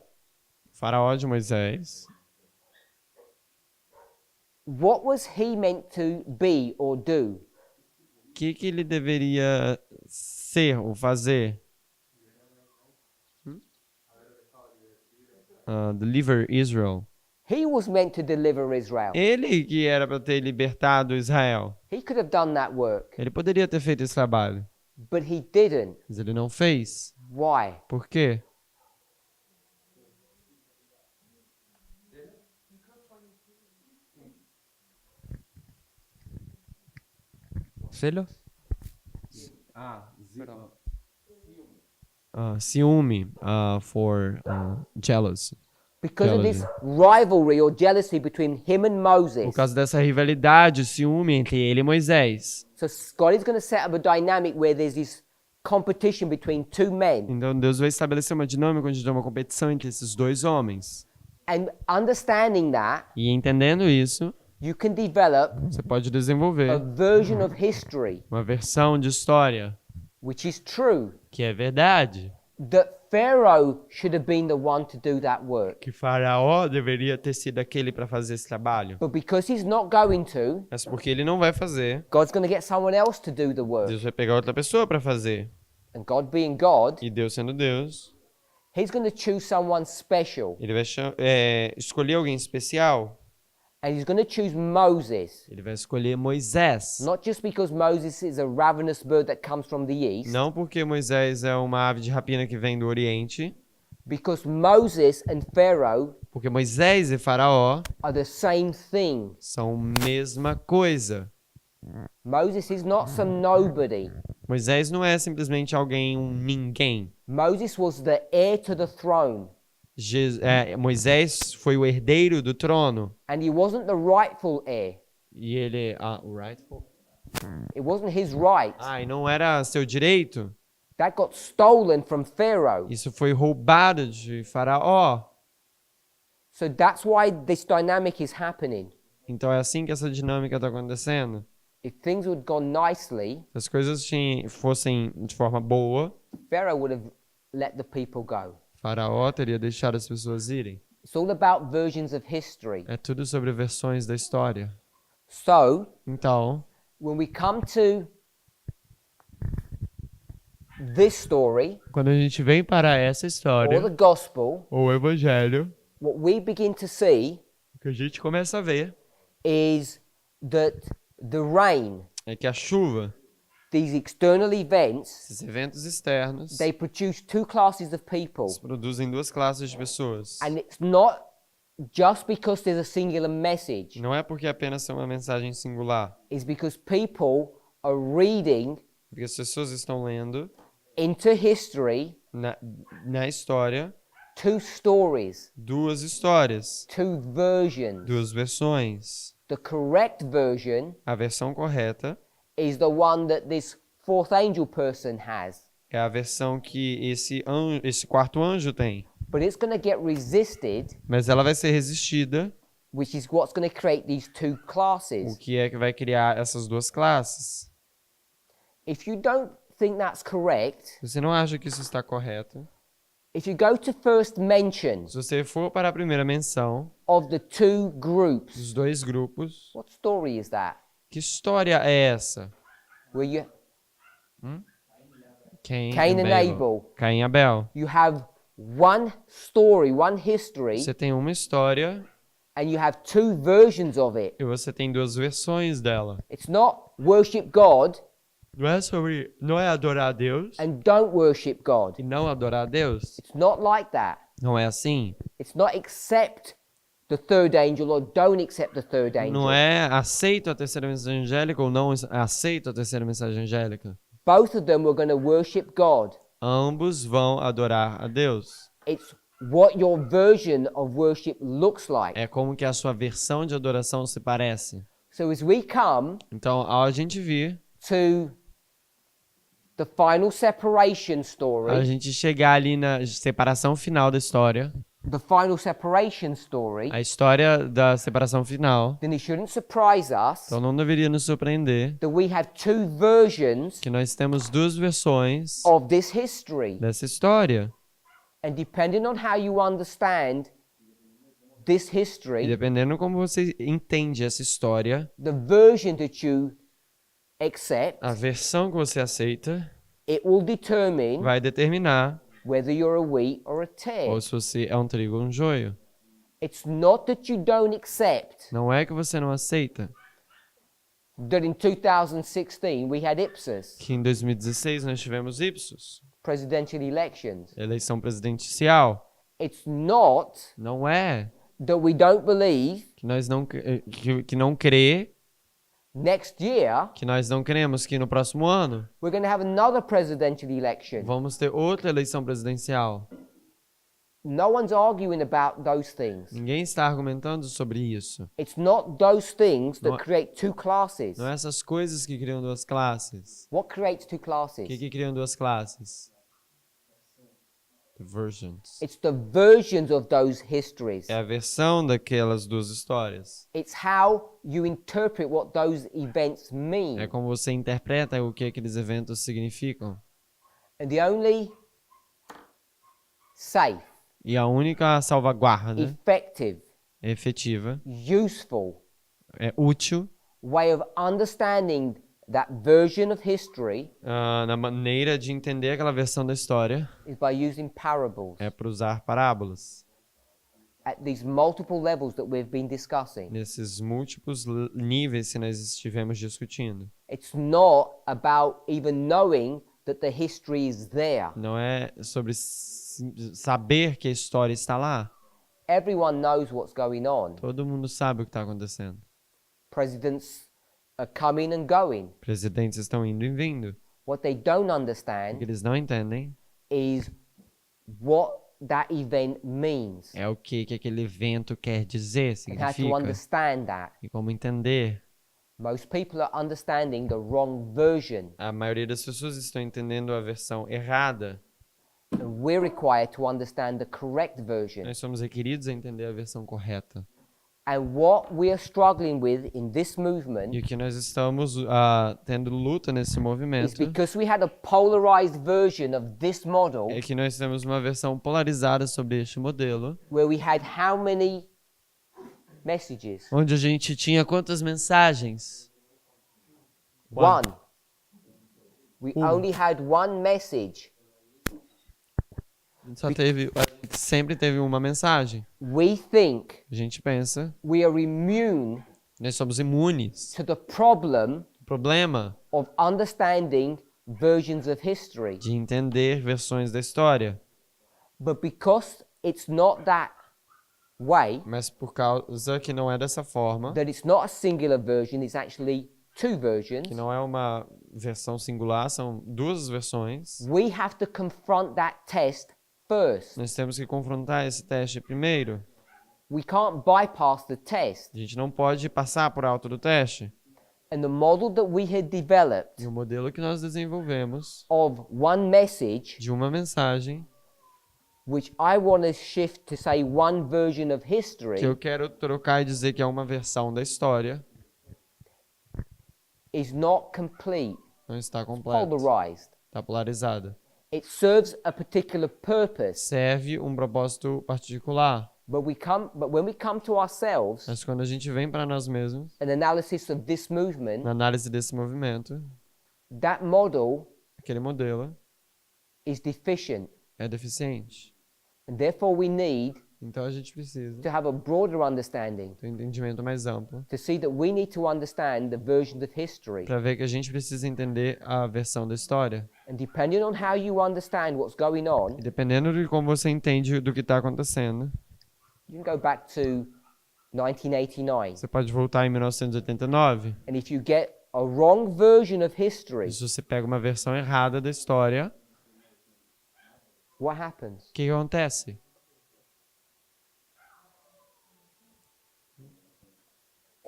Faraó de Moisés, What was he meant to be or do? o que ele deveria ser ou fazer? Deliver Israel. He was meant to deliver Israel. Ele que era para ter libertado Israel. He could have done that work, Ele poderia ter feito esse trabalho, but he didn't. mas ele não fez. Why? Por quê? ¿Celos? Ciúme, for jealousy. Because of this rivalry or jealousy between him and Moses. Por causa dessa rivalidade, ciúme entre ele e Moisés. So God is going to set up a dynamic where there's this competition between 2 men. Então Deus vai estabelecer uma dinâmica onde tem uma competição entre esses 2 homens. And understanding that, E entendendo isso, you can develop você pode a desenvolver version of history uma versão de história which is true, que é verdade. that Pharaoh should have been the one to do that work. Que Faraó deveria ter sido aquele para fazer esse trabalho. But because he's not going to, Mas porque ele não vai fazer, God's going to get someone else to do the work. Deus vai pegar outra pessoa para fazer. and God being God, e Deus sendo Deus, He's going to choose someone special. ele vai escolher alguém especial. And He's going to choose Moses. Ele vai escolher Moisés. Not just because Moses is a ravenous bird that comes from the east. Não porque Moisés é uma ave de rapina que vem do Oriente. Because Moses and Pharaoh Porque Moisés e Faraó are the same thing. são a mesma coisa. Moses is not some nobody. Moisés não é simplesmente alguém, um ninguém. Moses was the heir to the throne. Moisés foi o herdeiro do trono. And he wasn't the rightful heir. E ele... o rightful? It wasn't his right. E não era seu direito. That got stolen from Pharaoh. Isso foi roubado de Faraó. So that's why this dynamic is happening. Então é assim que essa dinâmica está acontecendo. If things would gone nicely, Se as coisas fossem de forma boa, Pharaoh would have let the people go. Faraó teria deixado as pessoas irem. It's all about versions of history. É tudo sobre versões da história. So, Então, when we come to this story, quando a gente vem para essa or história, the gospel, ou o evangelho, what we begin to see o que a gente começa a ver is that the rain, é que a chuva, these external events, esses eventos externos, they produce two classes of people. produzem duas classes de pessoas. And it's not just because there's a singular message. Não é porque apenas é uma mensagem singular, It's because people are reading porque as pessoas estão lendo into history na história two stories, duas histórias, two versions. duas versões. The correct version A versão correta is the one that this fourth angel person has. é a versão que esse quarto anjo tem. But it's going to get resisted, Mas ela vai ser resistida, which is what's going to create these two o classes. que é que vai criar essas duas classes. If you don't think that's correct, Você não acha que isso está correto? if you go to first mention Se você for para a primeira menção of the two groups, dos dois grupos, what story is that? que história é essa? Where you Cain Cain and Abel. Caim e Abel. You have one story, one history, Você tem uma história and you have two versions of it. e você tem duas versões dela. It's not worship God Não é adorar a Deus and don't worship God. e não adorar a Deus. It's not like that. Não é assim. It's not accept the third angel or don't accept the third angel. Não é aceito a terceira mensagem angélica ou não aceito a terceira mensagem angélica. Both of them were going to worship God. Ambos vão adorar a Deus. It's what your version of worship looks like. É como que a sua versão de adoração se parece. So as we come Então, ao a gente vir, to the final separation a story, gente chegar ali na separação final da história, the final separation story, a história da separação final, then it shouldn't surprise us então não deveria nos surpreender that we have two versions que nós temos duas versões of this history. dessa história. And depending on how you understand this E history, dependendo como você entende essa história, the version that you accept, a versão que você aceita it will determine vai determinar whether you're a wheat or a tare. ou se você é um trigo ou um joio. It's not that you don't accept Não é que você não aceita that in 2016 we had Ipsos, que em 2016 nós tivemos Ipsos, presidential elections. eleição presidencial. It's not Não é that we don't believe que nós não crê, next year que nós não cremos que no próximo ano we're going to have another presidential election. vamos ter outra eleição presidencial. No one's arguing about those things. Ninguém está argumentando sobre isso. It's not those things that Não- create two classes. Não é essas coisas que criam duas classes. What creates two O classes? que criam duas classes? The versions. It's the versions of those histories. É a versão daquelas duas histórias. It's how you interpret what those events mean. É como você interpreta o que aqueles eventos significam. And the only safe, E a única salvaguarda effective, efetiva, useful é útil, way of understanding that version of history na maneira de entender aquela versão da história is by using parables é por usar parábolas. at these multiple levels that we've been discussing. Nesses múltiplos níveis que nós estivemos discutindo. It's not about even knowing that the history is there. Não é sobre saber que a história está lá. Everyone knows what's going on. Todo mundo sabe o que está acontecendo. Presidents are coming and going. Presidentes estão indo e vindo. What they don't O understand que eles não entendem is what that event means é o que aquele evento quer dizer, and how to significa, understand that. e como entender. Most people are understanding the wrong version, A maioria das pessoas estão entendendo a versão errada. and we're required to understand the correct version. Nós somos requeridos a entender a versão correta. And what we are struggling with in this movement E o que nós estamos tendo luta nesse is movimento because we had a polarized version of this model é que nós temos uma versão polarizada sobre este modelo, where we had how many messages? onde a gente tinha quantas mensagens? One. We only had one message. A gente sempre teve uma mensagem. We think A gente pensa, we are immune nós somos imunes. to the problem O problema of understanding versions of history. de entender versões da história. But because it's not that way, Mas por causa que não é dessa forma, that it's not a singular version, it's actually two versions, que não é uma versão singular, são duas versões, we have to confront that test first. nós temos que confrontar esse teste primeiro. We can't bypass the test. A gente não pode passar por alto do teste. And the model that we had developed E o modelo que nós desenvolvemos of one message, de uma mensagem, which I want to shift to say one version of history, que eu quero trocar e dizer que é uma versão da história, is not complete, não está completa, polarized. está polarizada. It serves a particular purpose, Serve um propósito particular, but when we come to ourselves, mas quando a gente vem para nós mesmos, an analysis of this movement, na análise desse movimento, that model aquele modelo is deficient, é deficiente. and therefore we need Então a gente precisa to have a broader understanding, ter um entendimento mais amplo, to see that we need to understand the versions of history. para ver que a gente precisa entender a versão da história. And depending on how you understand what's going on, E dependendo de como você entende do que está acontecendo, you can go back to 1989. você pode voltar em 1989. And if you get a wrong version of history, E se você pega uma versão errada da história, what happens? o que acontece?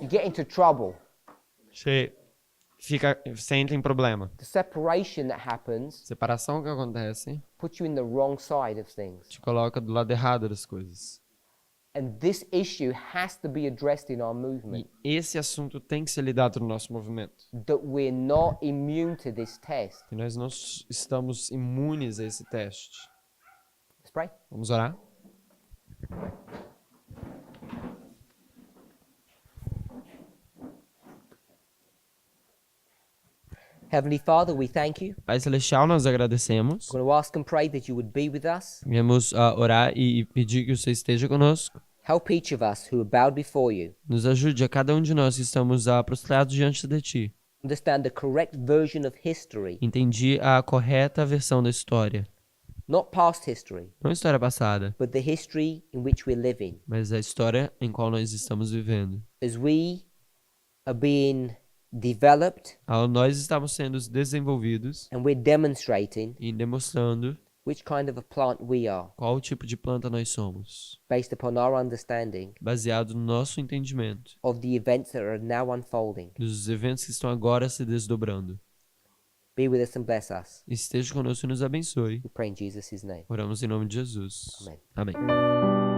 You get into trouble. Você entra em problema. The separation that happens Separação que acontece puts you in the wrong side of things. te coloca do lado errado das coisas. And this issue has to be addressed in our movement, E esse assunto tem que ser lidado no nosso movimento. that we're not immune to this test. E nós não estamos imunes a esse teste. Let's pray. Vamos orar? Heavenly Father, we thank you. Pai Celestial, nós agradecemos. We're going to ask and pray that you would be with us. Viemos orar e pedir que você esteja conosco. Help each of us who are bowed before you Nos ajude a cada um de nós que estamos prostrados diante de Ti. understand the correct version of history, Entendi a correta versão da história. not past history, Não a história passada, but the history in which we're living. mas a história em qual nós estamos vivendo. As we are being developed Nós estamos sendo desenvolvidos and we're demonstrating e demonstrando which kind of a plant we are, qual tipo de planta nós somos, based upon our understanding baseado no nosso entendimento of the events that are now unfolding. dos eventos que estão agora se desdobrando. Be with us and bless us. Esteja conosco e nos abençoe. We pray in Jesus' name. Oramos em nome de Jesus. Amém. Amém.